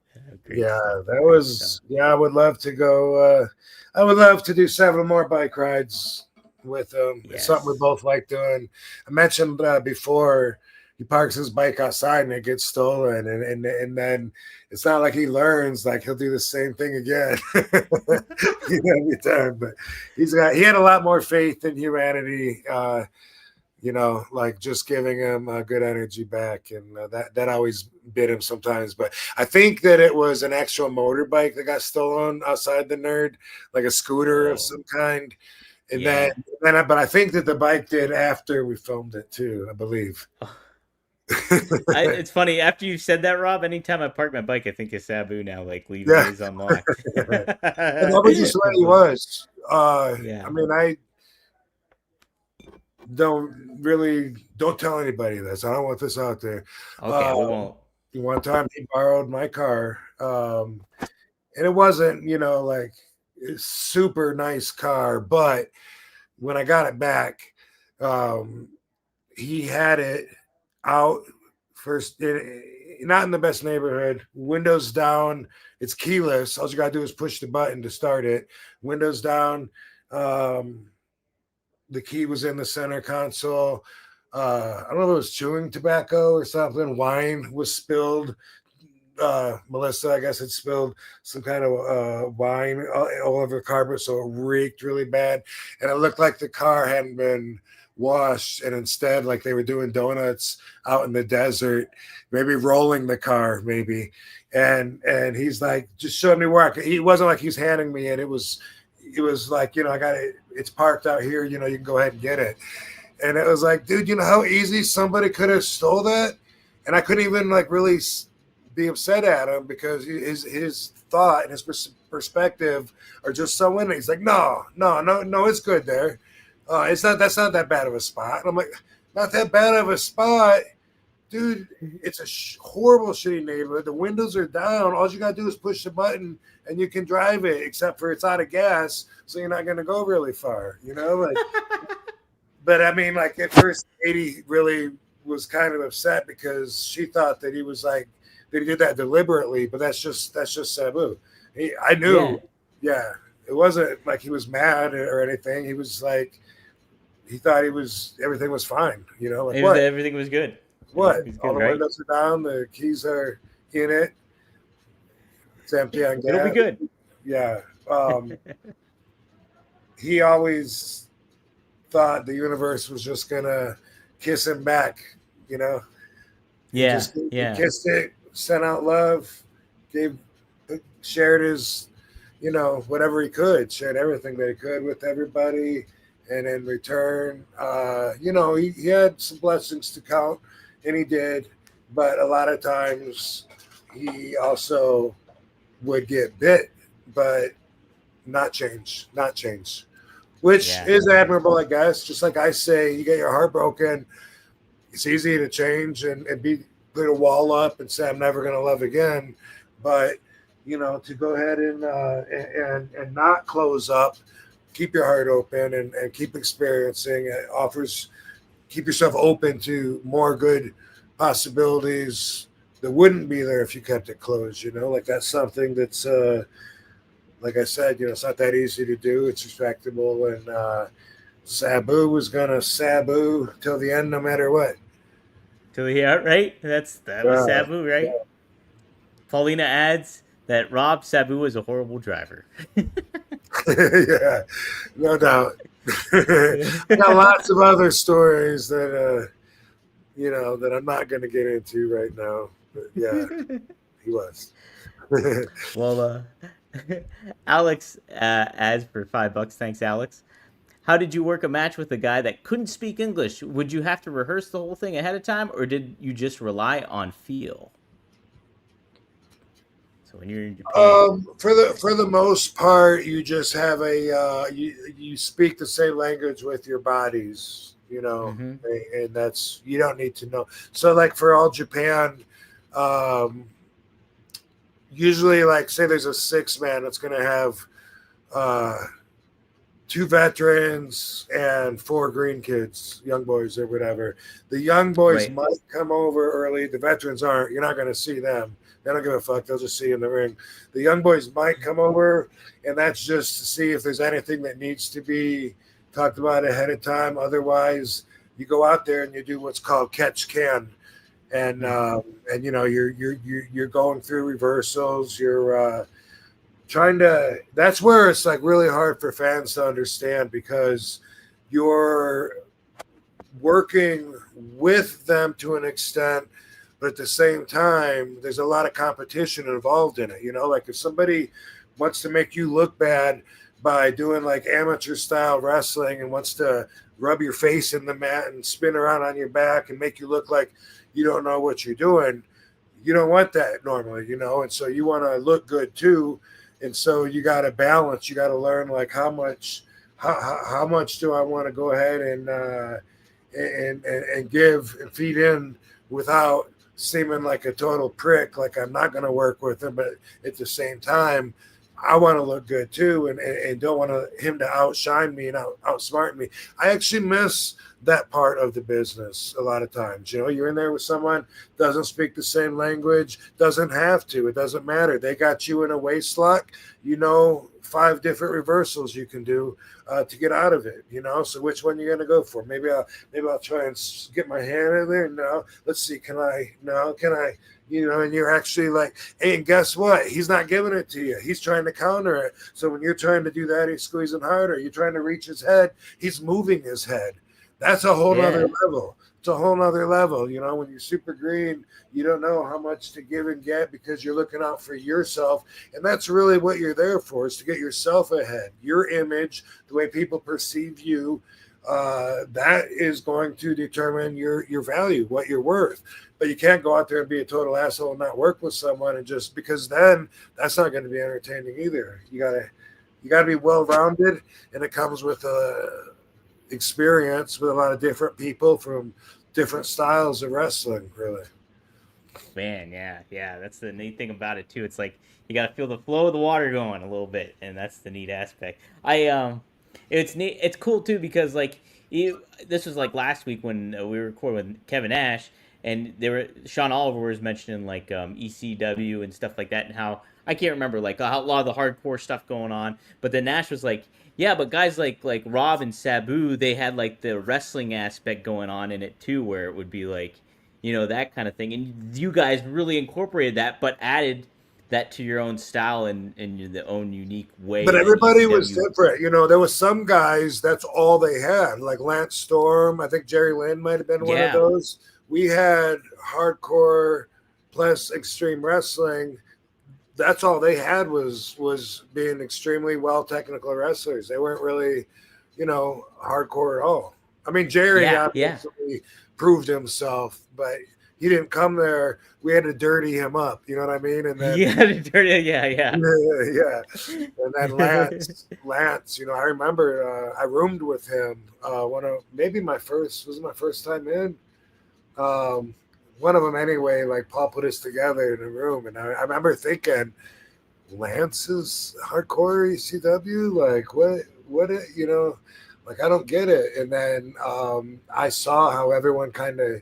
Yeah, that was. Yeah, I would love to go. I would love to do 7 more bike rides with him. Yes. It's something we both like doing. I mentioned before, he parks his bike outside and it gets stolen, and then it's not like he learns. Like he'll do the same thing again every time. But he had a lot more faith in humanity. Like just giving him good energy back, and that always bit him sometimes. But I think that it was an actual motorbike that got stolen outside the Nerd, like a scooter of some kind. And then, but I think that the bike did after we filmed it too, I believe. It's funny, after you said that, Rob, anytime I park my bike, I think of Sabu now, like leaving his unlocked. And that was just what he was. I mean, I don't tell anybody this. I don't want this out there. Okay, we won't. One time he borrowed my car, and it wasn't, like a super nice car, but when I got it back, he had it out first, not in the best neighborhood, windows down, it's keyless. All you gotta do is push the button to start it. Windows down, the key was in the center console. I don't know if it was chewing tobacco or something. Wine was spilled. Melissa, I guess, had spilled some kind of wine all over the carpet, so it reeked really bad. And it looked like the car hadn't been washed, and instead, like they were doing donuts out in the desert, maybe rolling the car, maybe. And he's like, just showed me where he wasn't like he's handing me it. It was like, I got it. It's parked out here. You can go ahead and get it. And it was like, dude, you know how easy somebody could have stole that? and I couldn't even like really be upset at him because his thought and his perspective are just so in it. He's like, no, it's good there. That's not that bad of a spot. And I'm like, not that bad of a spot, dude. It's a horrible, shitty neighborhood. The windows are down. All you gotta do is push the button and you can drive it. Except for it's out of gas, so you're not gonna go really far. You know, like. But I mean, like at first, Katie really was kind of upset because she thought that he was like that he did that deliberately. But that's just Sabu. I knew, yeah, it wasn't like he was mad or anything. He was like, he thought everything was fine. You know, like what? Everything was good. What? Good, All the right? windows are down. The keys are in it. It's empty on gas. It'll be good. Yeah. He always thought the universe was just gonna kiss him back, you know. He kissed it, sent out love, shared his, you know, whatever he could, shared everything that he could with everybody, and in return, you know, he had some blessings to count, and he did, but a lot of times he also would get bit, but not change. Which is admirable, I guess. Just like I say, you get your heart broken, it's easy to change and put a wall up and say, I'm never going to love again. But, you know, to go ahead and not close up, keep your heart open and keep experiencing. It keep yourself open to more good possibilities that wouldn't be there if you kept it closed, you know, like that's something that's, like I said, you know, it's not that easy to do. It's respectable. And Sabu was going to Sabu till the end, no matter what. Right? That was Sabu, right? Yeah. Paulina adds that Rob Sabu was a horrible driver. Yeah, no doubt. I got lots of other stories that, you know, that I'm not going to get into right now. But yeah, he was. Well, Alex adds for $5. Thanks, Alex. How did you work a match with a guy that couldn't speak English? Would you have to rehearse the whole thing ahead of time, or did you just rely on feel? So when you're in Japan, for the most part, you just have you speak the same language with your bodies, you know, and that's you don't need to know. So like for All Japan. Usually, like, say there's a 6-man that's going to have 2 veterans and 4 green kids, young boys or whatever. The young boys might come over early. The veterans aren't. You're not going to see them. They don't give a fuck. They'll just see you in the ring. The young boys might come over, and that's just to see if there's anything that needs to be talked about ahead of time. Otherwise, you go out there and you do what's called catch can. And you know you're going through reversals. You're trying to. That's where it's like really hard for fans to understand because you're working with them to an extent, but at the same time, there's a lot of competition involved in it. You know, like if somebody wants to make you look bad by doing like amateur style wrestling and wants to rub your face in the mat and spin around on your back and make you look like you don't know what you're doing. You don't want that normally, you know, and so you want to look good too. And so you got to balance. You got to learn like how much do I want to go ahead and give and feed in without seeming like a total prick, like I'm not going to work with him, but at the same time, I want to look good too, and don't want him to outshine me and outsmart me. I actually miss that part of the business a lot of times. You know, you're in there with someone doesn't speak the same language, doesn't have to. It doesn't matter. They got you in a waist lock. You know, 5 different reversals you can do to get out of it. You know, so which one you gonna go for? Maybe I'll try and get my hand in there. No, let's see. Can I? No, can I? You know, and you're actually like, hey, and guess what? He's not giving it to you. He's trying to counter it. So when you're trying to do that, he's squeezing harder. You're trying to reach his head. He's moving his head. That's a whole other level. It's a whole other level. You know, when you're super green, you don't know how much to give and get because you're looking out for yourself. And that's really what you're there for, is to get yourself ahead, your image, the way people perceive you. that is going to determine your value, what you're worth. But you can't go out there and be a total asshole and not work with someone, and just because then that's not going to be entertaining either. You gotta be well rounded, and it comes with experience with a lot of different people from different styles of wrestling, really. Man, yeah. That's the neat thing about it too. It's like you got to feel the flow of the water going a little bit, and that's the neat aspect. It's neat. It's cool too because like this was like last week when we were recording with Kevin Nash, and Sean Oliver was mentioning like ECW and stuff like that, and how I can't remember like a lot of the hardcore stuff going on, but then Nash was like, yeah, but guys like Rob and Sabu, they had like the wrestling aspect going on in it too, where it would be like, that kind of thing. And you guys really incorporated that, but added that to your own style and the own unique way. But everybody was different. There was some guys, that's all they had. Like Lance Storm, I think Jerry Lynn might have been one of those. We had hardcore plus extreme wrestling. That's all they had was being extremely well technical wrestlers. They weren't really, hardcore at all. I mean, Jerry obviously proved himself, but he didn't come there. We had to dirty him up. You know what I mean? And then yeah. And then Lance. I remember I roomed with him. My first time in. One of them anyway. Like Paul put us together in a room, and I remember thinking, Lance is hardcore ECW. Like what? Like, I don't get it. And then I saw how everyone kind of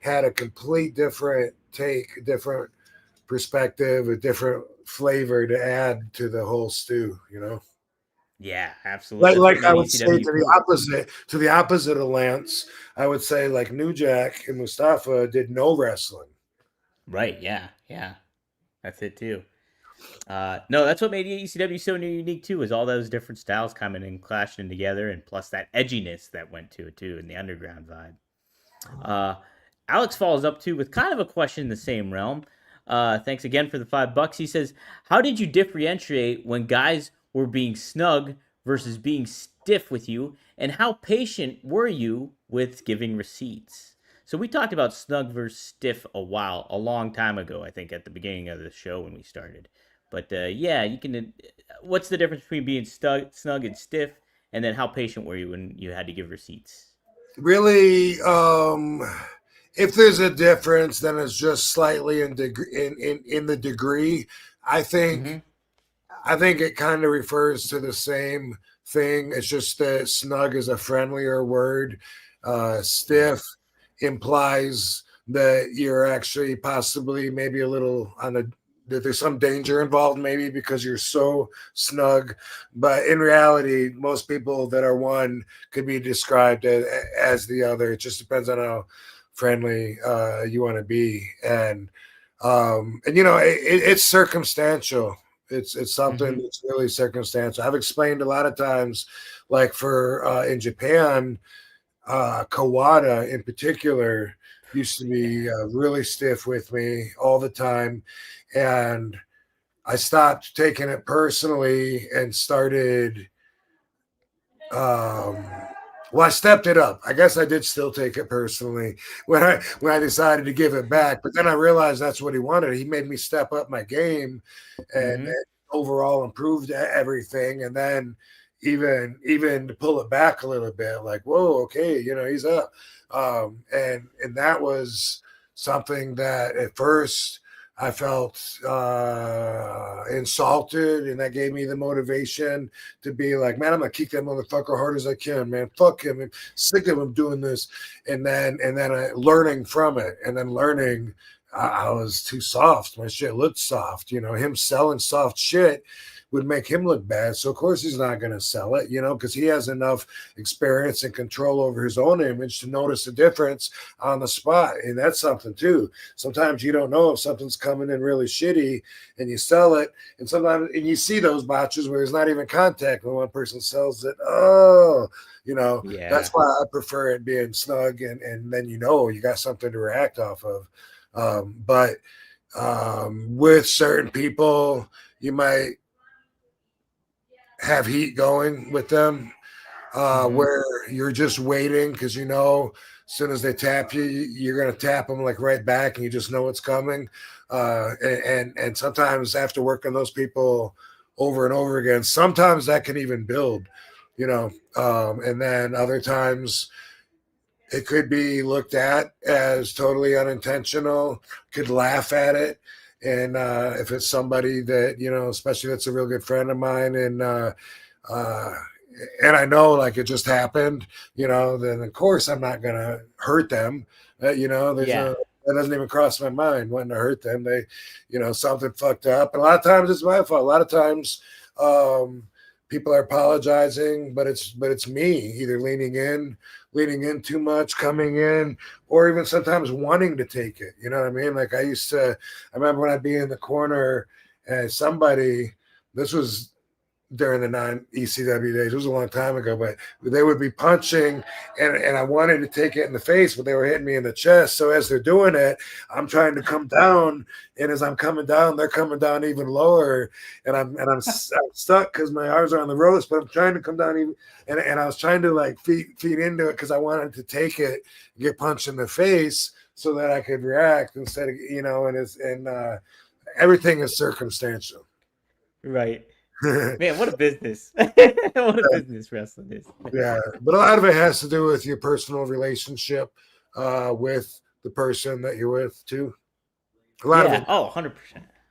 had a complete different take, a different perspective, a different flavor to add to the whole stew, Yeah, absolutely. Like I would say to the opposite of Lance, I would say like New Jack and Mustafa did no wrestling. Right, yeah. That's it too. No, that's what made ECW so unique too, is all those different styles coming and clashing together, and plus that edginess that went to it too, and the underground vibe. Alex follows up too with kind of a question in the same realm. Thanks again for the $5. He says, how did you differentiate when guys were being snug versus being stiff with you, and how patient were you with giving receipts? So we talked about snug versus stiff a long time ago, I think at the beginning of the show when we started. But you can. What's the difference between being snug and stiff, and then how patient were you when you had to give receipts? Really, if there's a difference, then it's just slightly in the degree. I think it kind of refers to the same thing. It's just that snug is a friendlier word. Stiff implies that you're actually possibly maybe a little that there's some danger involved, maybe because you're so snug. But in reality, most people that are one could be described as the other. It just depends on how friendly you want to be. And it's circumstantial. It's something that's really circumstantial. I've explained a lot of times, like for in Japan, Kawada in particular used to be really stiff with me all the time. And I stopped taking it personally and started, I stepped it up. I guess I did still take it personally when I decided to give it back. But then I realized that's what he wanted. He made me step up my game and overall improved everything. And then even to pull it back a little bit, like, whoa, okay, he's up. And that was something that at first I felt insulted, and that gave me the motivation to be like, man, I'm gonna kick that motherfucker hard as I can, man. Fuck him. I'm sick of him doing this. And then learning from it, and then learning I was too soft. My shit looked soft. Him selling soft shit would make him look bad. So of course he's not going to sell it, because he has enough experience and control over his own image to notice the difference on the spot. And that's something too. Sometimes you don't know if something's coming in really shitty and you sell it. And sometimes, and you see those botches where there's not even contact when one person sells it. That's why I prefer it being snug. And then, you got something to react off of. But with certain people, you might have heat going with them. where you're just waiting because as soon as they tap you, you're gonna tap them like right back, and you just know it's coming. And sometimes after working those people over and over again, sometimes that can even build, and then other times it could be looked at as totally unintentional, could laugh at it. And if it's somebody that, especially that's a real good friend of mine, and I know like it just happened, then of course I'm not going to hurt them. That doesn't even cross my mind wanting to hurt them. They, something fucked up. And a lot of times it's my fault. A lot of times people are apologizing, but it's me either leaning in too much, coming in, or even sometimes wanting to take it. You know what I mean? Like I remember when I'd be in the corner and this was during the non-ECW days. It was a long time ago, but they would be punching, and I wanted to take it in the face, but they were hitting me in the chest. So as they're doing it, I'm trying to come down, and as I'm coming down, they're coming down even lower, and I'm stuck because my arms are on the ropes, but I'm trying to come down even, and I was trying to like feed into it because I wanted to take it, get punched in the face, so that I could react instead of and everything is circumstantial. Right. Man, what a business. What a business wrestling is. Yeah, but a lot of it has to do with your personal relationship with the person that you're with too. A lot of it. Oh, 100%.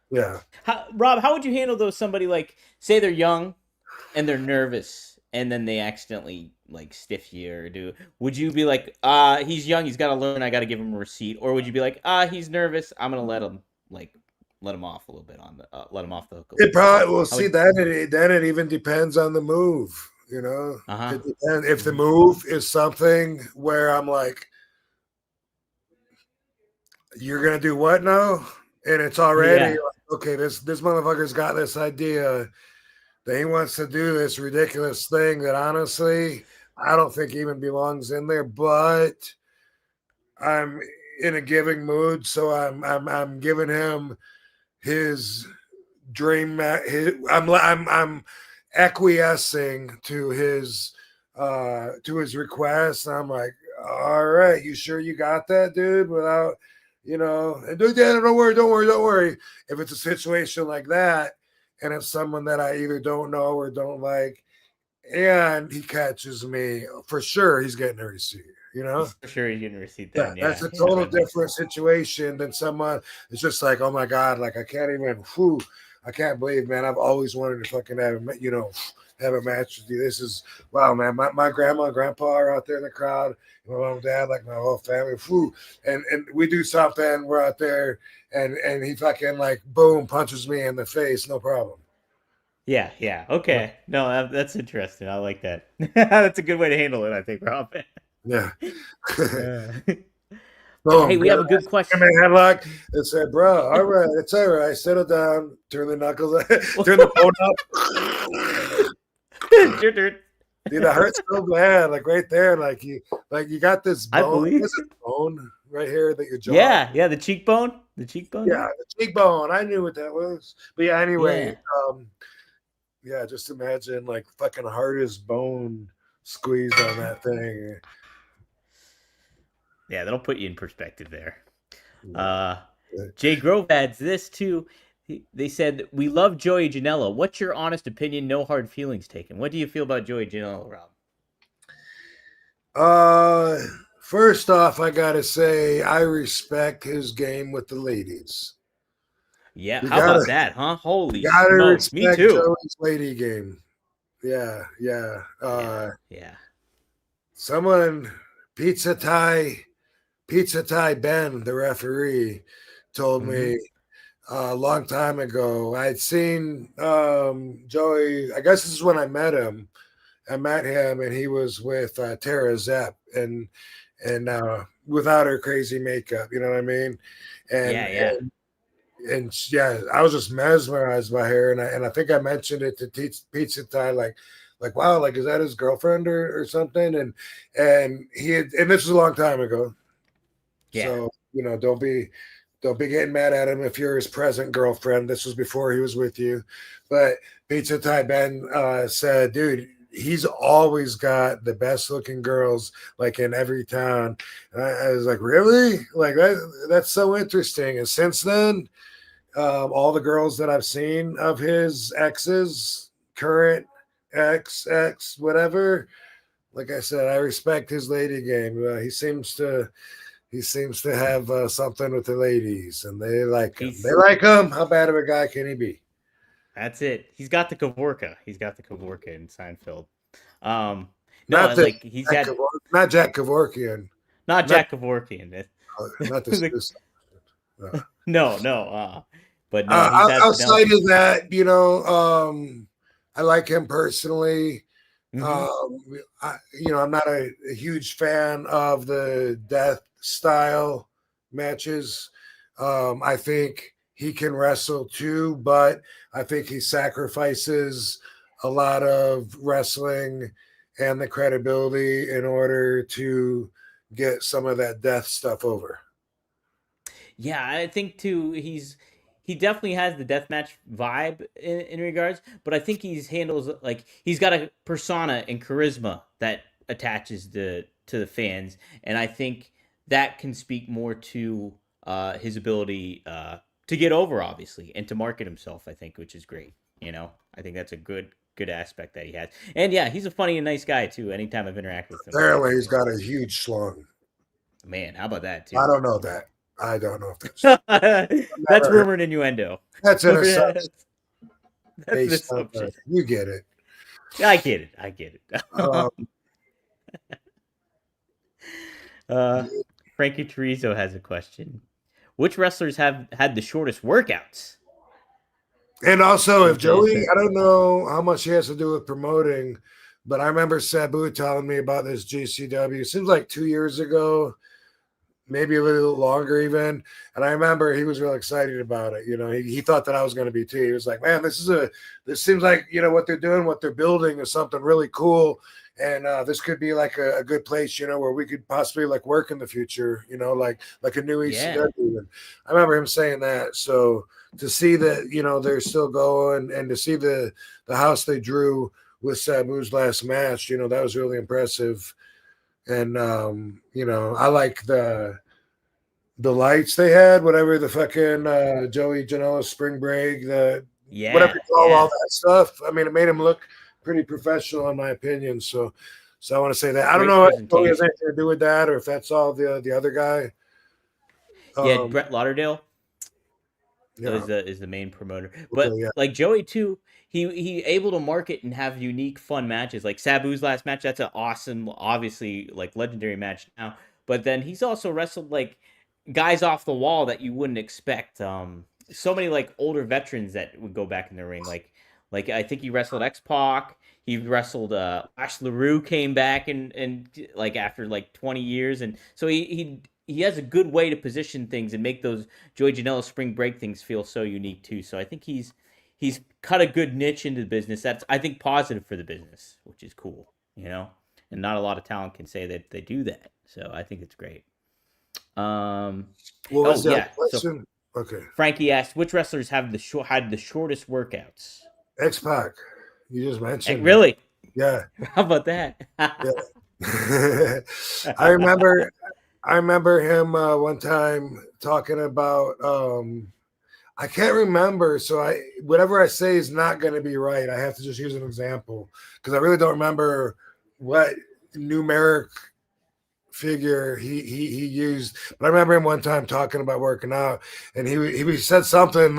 Yeah. Rob, how would you handle those somebody like say they're young and they're nervous and then they accidentally like stiff you or would you be like, he's young, he's got to learn, I got to give him a receipt, or would you be like, he's nervous, I'm going to let him off a little bit let him off the hook. It probably will see that it even depends on the move, It depends. If the move is something where I'm like, you're gonna do what now? And it's already like, okay, this motherfucker's got this idea that he wants to do this ridiculous thing that honestly I don't think even belongs in there, but I'm in a giving mood, so I'm giving him his dream. I'm acquiescing to his request. I'm like, all right, you sure you got that, dude? Without, and don't worry. If it's a situation like that, and it's someone that I either don't know or don't like, and he catches me, for sure he's getting a receipt. For sure he's getting a receipt then. That's a total different situation than someone it's just like, oh my God, like I can't even, I can't believe, man, I've always wanted to fucking have a match with you. This is, wow, man, my grandma and grandpa are out there in the crowd, my mom and dad, like my whole family, and we do something, we're out there, and he fucking like, boom, punches me in the face, no problem. Yeah. Okay. No, that's interesting. I like that. That's a good way to handle it, I think, Rob. Yeah. Hey, we have a good question. Headlock. It said, bro, all right, it's all right. Settle down. Turn the knuckles turn the bone up. Dude, that hurts so bad. Like right there. Like you got this bone. I believe bone right here that your jaw. Yeah, the cheekbone. The cheekbone. Yeah, the cheekbone. I knew what that was. But yeah, anyway, just imagine like fucking hardest bone squeezed on that thing. Yeah, that'll put you in perspective there. Jay Grove adds this too. They said, we love Joey Janela. What's your honest opinion? No hard feelings taken. What do you feel about Joey Janela, Rob? First off, I got to say, I respect his game with the ladies. Yeah, how about that, huh? Holy smokes. Me too. Joey's lady game. Yeah. Yeah. Someone, Pizza Thai Ben, the referee, told me a long time ago. I'd seen Joey. I guess this is when I met him. I met him, and he was with Tara Zepp, and without her crazy makeup. You know what I mean? And I was just mesmerized by her, and I think I mentioned it to Pizza Thai, like wow, like is that his girlfriend or something? And he had, and this was a long time ago. Yeah. So don't be getting mad at him if you're his present girlfriend. This was before he was with you. But Pizza Thai Ben said, dude, he's always got the best looking girls like in every town. And I was like, really? Like that's so interesting. And since then, all the girls that I've seen of his exes, current ex, whatever, like I said, I respect his lady game. He seems to have something with the ladies, and they like him. They like him. How bad of a guy can he be? That's it. He's got the Kavorka. He's got the Kavorka in Seinfeld. No, Not like he's Jack had not Jack Kevorkian. not Jack Kevorkian. Not this. No. But no, he's had, outside of that, you know, I like him personally. I'm not a huge fan of the death style matches. I think he can wrestle too, but I think he sacrifices a lot of wrestling and the credibility in order to get some of that death stuff over. Yeah, I think too. He definitely has the deathmatch vibe in regards, but I think he's handles like he's got a persona and charisma that attaches to the fans, and I think that can speak more to his ability to get over, obviously, and to market himself. I think, which is great. You know, I think that's a good aspect that he has, and yeah, he's a funny and nice guy too. Anytime I've interacted with him, apparently he's got a huge slung. Man, how about that too? I don't know that. I don't know if that's that's rumor and innuendo. That's an assumption. That's an assumption. You get it. I get it. Frankie Turizo has a question. Which wrestlers have had the shortest workouts? And also, if Joey, I don't know how much he has to do with promoting, but I remember Sabu telling me about this GCW. It seems like 2 years ago, maybe a little longer even. And I remember he was real excited about it. You know, he thought that I was going to be too. He was like, man, this seems like, you know, what they're doing, what they're building is something really cool. And this could be like a good place, you know, where we could possibly like work in the future, you know, like a new ECW. And I remember him saying that. So to see that, you know, they're still going and to see the house they drew with Sabu's last match, you know, that was really impressive. And you know, I like the lights they had, whatever the fucking Joey Janela spring break, whatever you call all that stuff. I mean, it made him look pretty professional in my opinion. So I want to say that. I don't know if it has anything to do with that or if that's all the other guy. Yeah, Brett Lauderdale is the main promoter. But like Joey too, he able to market and have unique, fun matches. Like Sabu's last match, that's an awesome, obviously like legendary match now. But then he's also wrestled like guys off the wall that you wouldn't expect. So many like older veterans that would go back in the ring. Like I think he wrestled X-Pac. He wrestled Ash LaRue came back and like after like 20 years, and so he has a good way to position things and make those Joey Janela spring break things feel so unique too. So I think he's cut a good niche into the business. That's, I think, positive for the business, which is cool, you know. And not a lot of talent can say that they do that. So I think it's great. What was that question? So okay. Frankie asked, which wrestlers have had the shortest workouts? X-Pac. You just mentioned. Really? Yeah. How about that? Yeah. I remember him one time talking about I can't remember, so whatever I say is not going to be right. I have to just use an example because I really don't remember what numeric figure he used. But I remember him one time talking about working out, and he said something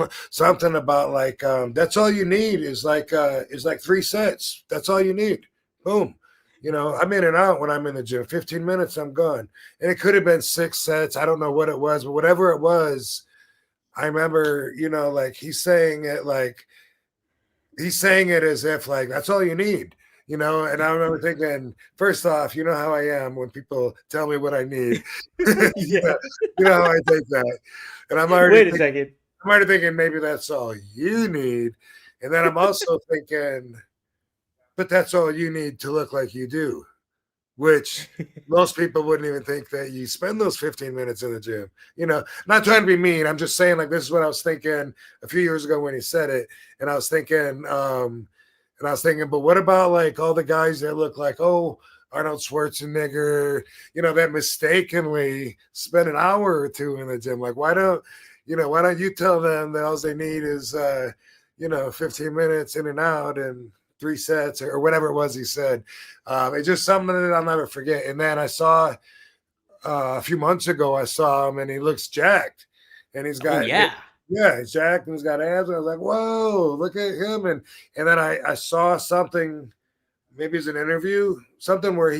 about like that's all you need is like 3 sets. That's all you need. Boom. You know, I'm in and out when I'm in the gym. 15 minutes, I'm gone. And it could have been 6 sets. I don't know what it was, but whatever it was, I remember, you know, like he's saying it as if like that's all you need, you know. And I remember thinking, first off, you know how I am when people tell me what I need. Yeah. You know how I take that. And I'm already second. I'm already thinking maybe that's all you need. And then I'm also thinking, but that's all you need to look like you do, which most people wouldn't even think that you spend those 15 minutes in the gym. You know, not trying to be mean. I'm just saying like this is what I was thinking a few years ago when he said it. And I was thinking, And I was thinking, but what about like all the guys that look like, oh, Arnold Schwarzenegger, that mistakenly spend an hour or two in the gym? Like, why don't you tell them that all they need is, 15 minutes in and out and 3 sets or whatever it was he said. It's just something that I'll never forget. And then I saw a few months ago, I saw him and he looks jacked and he's got, he's jacked and he's got abs. And I was like, whoa, look at him. And then I saw something, maybe it's an interview, something where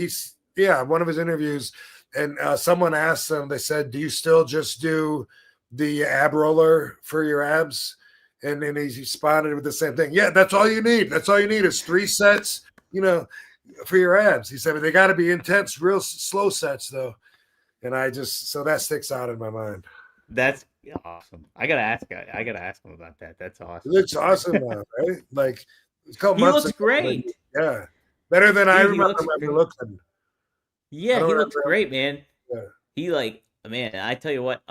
one of his interviews. And someone asked him, they said, do you still just do the ab roller for your abs? And then he responded with the same thing. Yeah, that's all you need. That's all you need is 3 sets, for your abs. He said, but they got to be intense, real slow sets though. And so that sticks out in my mind. That's awesome. I gotta ask him about that. That's awesome. It looks awesome now, right? Like he looks great. Yeah, better than I remember looking. Yeah, he looks great, man. Yeah. He I tell you what,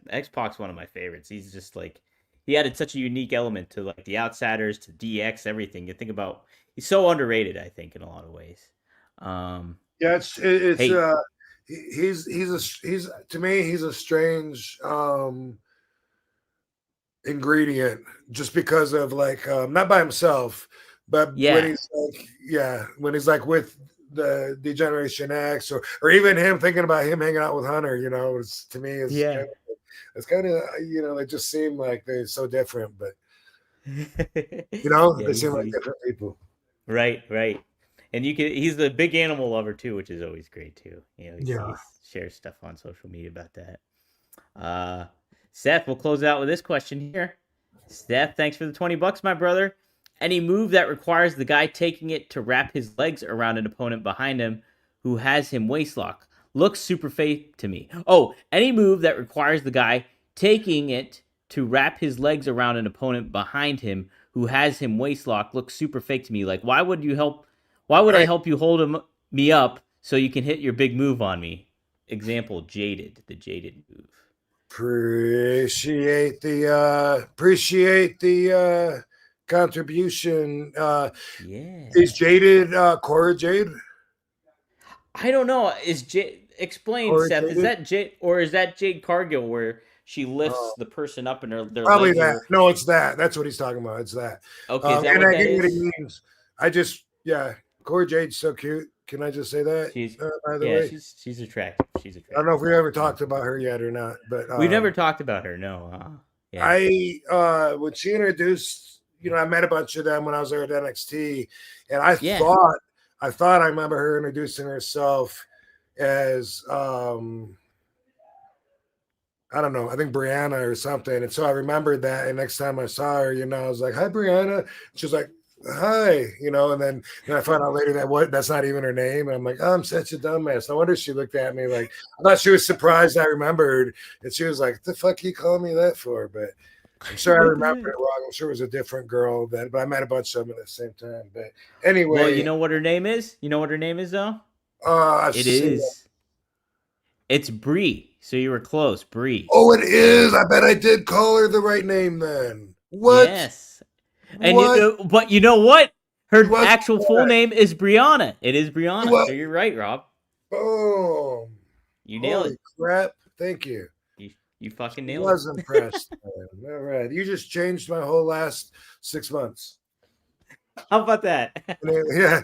X-Pac's one of my favorites. He's just like, he added such a unique element to like the Outsiders, to DX, everything. You think about, he's so underrated, I think, in a lot of ways. He's to me, he's a strange ingredient just because of like not by himself, but when he's like with the Degeneration X or even him thinking about him hanging out with Hunter, to me it's kind of they just seem like they're so different, but they seem like different people. Right. And he's the big animal lover too, which is always great too. He shares stuff on social media about that. Seth, we'll close out with this question here. Seth, thanks for the $20, my brother. Any move that requires the guy taking it to wrap his legs around an opponent behind him who has him waistlock looks super fake to me. Oh, any move that requires the guy taking it to wrap his legs around an opponent behind him who has him waistlock looks super fake to me. Like, why would I help you hold me up so you can hit your big move on me? Example, the jaded move. Appreciate the contribution. Is Jaded Cora Jade? I don't know. Explain, Cora Seth. Jaded? Is that Jade or is that Jade Cargill where she lifts the person up and their probably legs that? No, it's that. That's what he's talking about. It's that. Okay, is that what that is? What he means. Cora Jade's so cute. Can I just say that? By the way, she's attractive. She's attractive. I don't know if we ever talked about her yet or not, but we've never talked about her. No. When she introduced, I met a bunch of them when I was there at NXT, and I thought I remember her introducing herself as I don't know, I think Brianna or something. And so I remembered that. And next time I saw her, I was like, hi, Brianna. She was like, hi, and then I found out later that's not even her name. And I'm like, oh, I'm such a dumbass. No wonder she looked at me like, I thought she was surprised I remembered. And she was like, what the fuck you calling me that for? But I'm sure I remember it wrong. I'm sure it was a different girl then, but I met a bunch of them at the same time. But anyway. Well, you know what her name is? You know what her name is, though? It is. It's Bree. So you were close, Bree. Oh, it is. I bet I did call her the right name then. What? Yes. And but you know what? Her actual full name is Brianna. It is Brianna. So you're right, Rob. Oh, you nailed it. Crap! Thank you. You fucking nailed it. I was impressed. All right, you just changed my whole last 6 months. How about that? Yeah.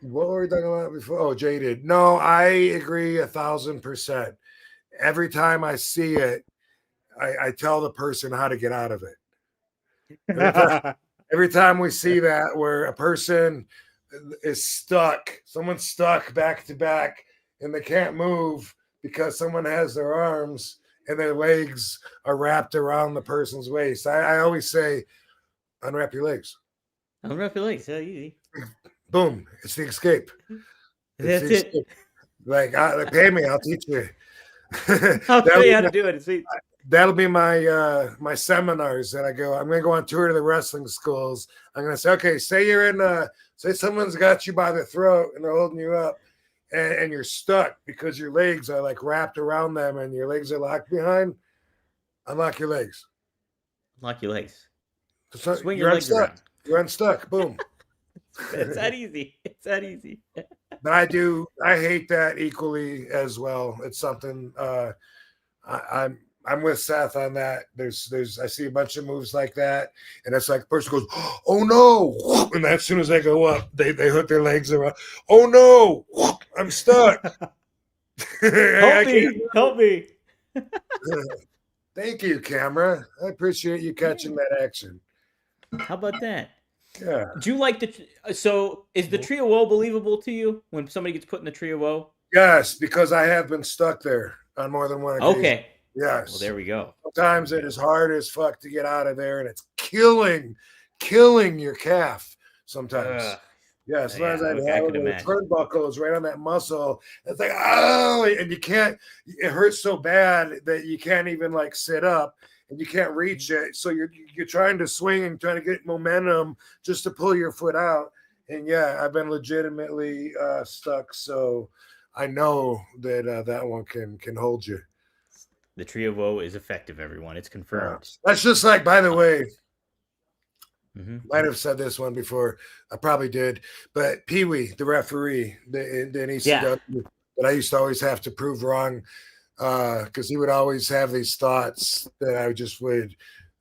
What were we talking about before? Oh, Jaded. No, I agree 1,000%. Every time I see it, I tell the person how to get out of it. Every time we see that where a person is stuck, someone's stuck back to back and they can't move because someone has their arms and their legs are wrapped around the person's waist. I always say, unwrap your legs. Unwrap your legs. So easy. Boom. It's the escape. That's it. Escape. Like, pay me. I'll teach you. I'll show you how to do it. That'll be my my seminars that I go. I'm gonna go on tour to the wrestling schools. I'm gonna say, okay, say someone's got you by the throat and they're holding you up, and you're stuck because your legs are like wrapped around them and your legs are locked behind. Unlock your legs. Unlock your legs. Swing your legs around. You're unstuck. Boom. It's that easy. It's that easy. But I hate that equally as well. It's something I'm with Seth on that. I see a bunch of moves like that, and it's like the person goes, "Oh no!" And as soon as they go up, they hook their legs around. Oh no! I'm stuck. Help me! Thank you, camera. I appreciate you catching that action. How about that? Yeah. Do you like so is the tree of woe believable to you when somebody gets put in the tree of woe? Yes, because I have been stuck there on more than one occasion. Okay. Yes. Well, there we go. Sometimes it is hard as fuck to get out of there, and it's killing your calf sometimes. Yeah, sometimes I have the turnbuckle is right on that muscle. It's like, oh, and you can't, it hurts so bad that you can't even like sit up and you can't reach it. So you're trying to swing and trying to get momentum just to pull your foot out. And yeah, I've been legitimately stuck. So I know that that one can hold you. The tree of woe is effective, everyone. It's confirmed. That's just like, by the way, might have said this one before. I probably did. But Pee Wee, the referee, in ECW, that I used to always have to prove wrong because he would always have these thoughts that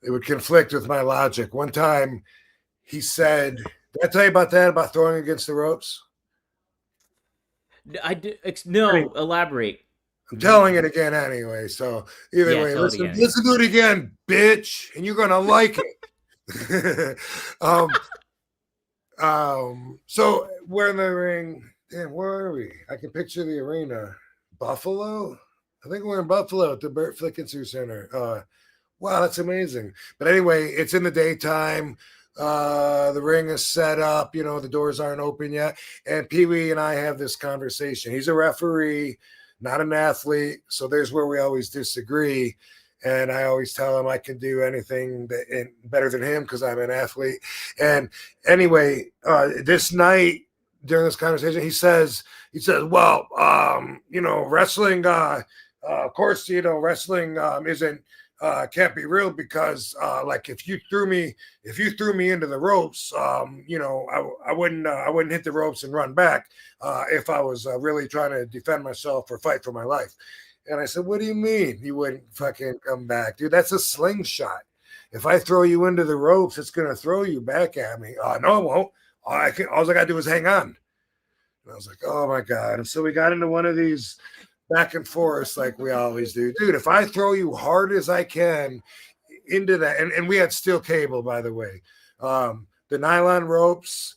it would conflict with my logic. One time he said, did I tell you about that, about throwing against the ropes? No, elaborate. I'm telling it again anyway. So either way, listen to it again, bitch, and you're gonna like it. So we're in the ring. Damn, where are we? I can picture the arena. Buffalo? I think we're in Buffalo at the Burt Flickenser Center. Wow, that's amazing. But anyway, it's in the daytime. The ring is set up, the doors aren't open yet. And Pee Wee and I have this conversation. He's a referee, not an athlete. So there's where we always disagree. And I always tell him I can do anything better than him because I'm an athlete. And anyway, this night during this conversation, he says, well, wrestling, of course, wrestling isn't can't be real because like if you threw me into the ropes, I wouldn't hit the ropes and run back if I was really trying to defend myself or fight for my life. And I said, what do you mean you wouldn't fucking come back? Dude, that's a slingshot. If I throw you into the ropes, it's going to throw you back at me. No, it won't. All I got to do is hang on. And I was like, oh, my God. And so we got into one of these back and forth like we always do. Dude, if I throw you hard as I can into that, and we had steel cable, by the way. The nylon ropes,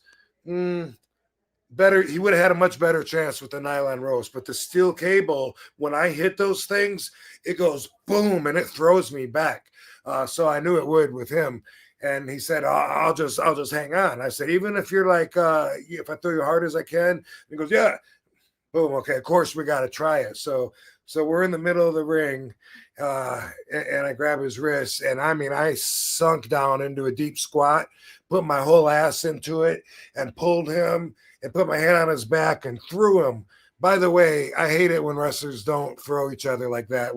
better, he would have had a much better chance with the nylon ropes, but the steel cable, when I hit those things, it goes boom and it throws me back. So I knew it would with him. And he said, I'll just hang on. I said, even if you're like, if I throw you hard as I can, he goes, yeah, boom. Okay. Of course we got to try it. So we're in the middle of the ring and I grab his wrist and I sunk down into a deep squat, put my whole ass into it and pulled him and put my hand on his back and threw him. By the way, I hate it when wrestlers don't throw each other like that.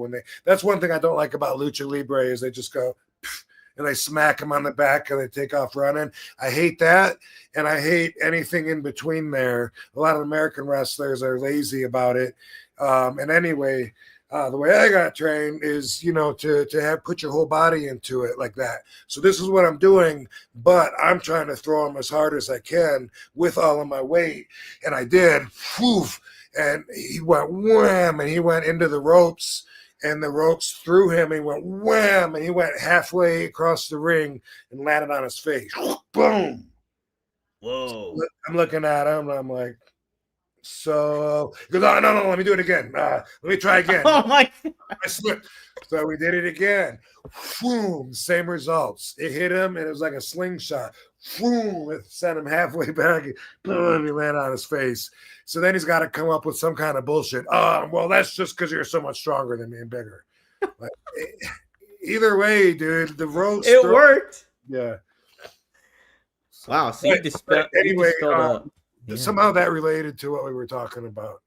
That's one thing I don't like about Lucha Libre is they just go and they smack him on the back and they take off running. I hate that. And I hate anything in between there. A lot of American wrestlers are lazy about it. And anyway, the way I got trained is, to put your whole body into it like that. So this is what I'm doing, but I'm trying to throw him as hard as I can with all of my weight. And I did. Woof, and he went wham, and he went into the ropes, and the ropes threw him, and he went wham, and he went halfway across the ring and landed on his face. Boom. Whoa. I'm looking at him, and I'm like, so he goes, oh, no, let me do it again. Let me try again. Oh my God. I slipped. So we did it again. Boom, same results. It hit him and it was like a slingshot. Boom, it sent him halfway back. Boom, he landed on his face. So then he's got to come up with some kind of bullshit. Well, that's just because you're so much stronger than me and bigger. Like, either way, dude, the roast. It worked. Yeah. Wow. So you dispelled somehow that related to what we were talking about.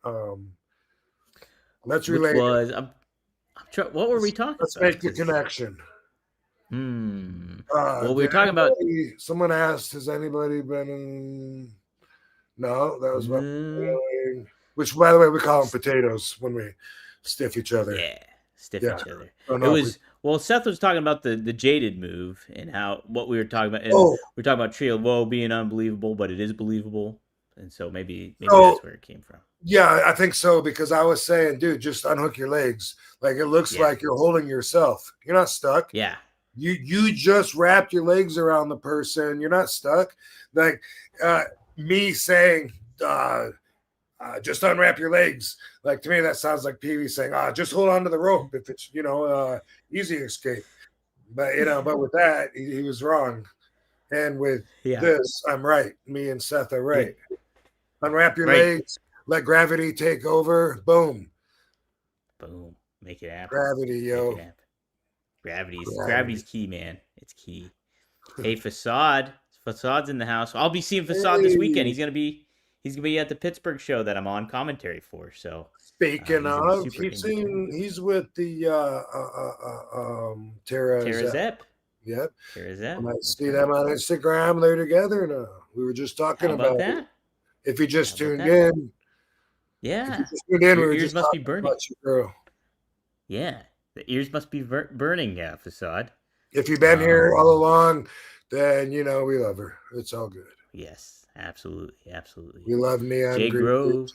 Let's relate. What were we talking about? Let's make the connection. Well, we were talking about. Someone asked, has anybody been in? No, that was about. Which, by the way, we call them potatoes when we stiff each other. Yeah, stiff each other. Oh, it was well. Seth was talking about the jaded move and how what we were talking about. And we're talking about Trio Woe being unbelievable, but it is believable, and so maybe that's where it came from. Yeah, I think so, because I was saying, dude, just unhook your legs. Like it looks like you're holding yourself. You're not stuck. Yeah. You just wrapped your legs around the person. You're not stuck. Like me saying, just unwrap your legs. Like to me, that sounds like Pee Wee saying, just hold on to the rope if it's easy escape. But but with that, he was wrong. And with this, I'm right. Me and Seth are right. Yeah. Unwrap your legs. Let gravity take over. Boom. Boom. Make it happen. Gravity, yo. Make it happen. Gravity's key, man. It's key. Hey, Facade's in the house. I'll be seeing Facade this weekend. He's gonna be at the Pittsburgh show that I'm on commentary for. So speaking of, he's with the Tara Zepp. Yep. Tara Zepp. I might see them on Instagram. They're together now. We were just talking about that. If you just tuned in. Yeah. Your ears must be burning. Girl. Yeah. The ears must be burning, Facade. If you've been here all along, then we love her. It's all good. Yes, absolutely. We love Neon Jay Grove.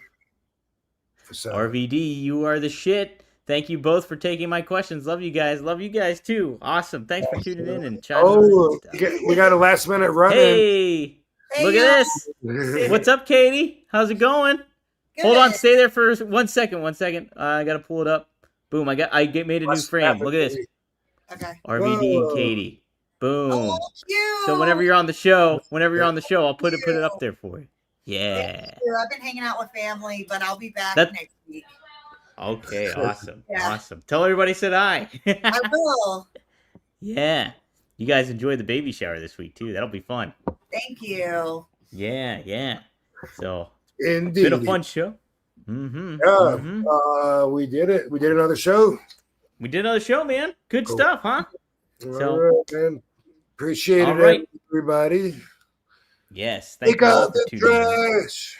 RVD, you are the shit. Thank you both for taking my questions. Love you guys. Love you guys too. Awesome. Thanks for tuning in and chatting. We got a last minute run. Hey, look at this. What's up, Katie? How's it going? Good. Hold on, stay there for 1 second. 1 second. I gotta pull it up. Boom! made a new frame. Look at this. Okay. RVD and Katie. Boom. Oh, cute. So whenever you're on the show, I'll put it up there for you. Yeah. I've been hanging out with family, but I'll be back next week. Okay. Awesome. Awesome. Tell everybody I said hi. I will. Yeah. You guys enjoy the baby shower this week too. That'll be fun. Thank you. Yeah. So. Indeed. It's been a fun show. Mm-hmm. Yeah. Mm-hmm. We did it. We did another show. We did another show, man. Good stuff, huh? All right, man. Appreciate it, everybody. Yes. Take out the trash.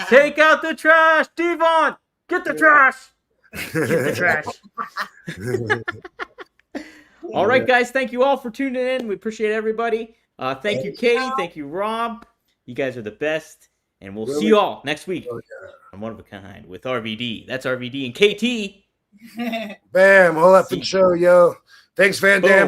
Take out the trash, Devon. Get the trash. Get the trash. All right, guys. Thank you all for tuning in. We appreciate everybody. Thank you, Katie. Thank you, Rob. You guys are the best. And we'll see you all next week on One of a Kind with RVD. That's RVD and KT. Bam. Whole up and show, yo. Thanks, Van Dam.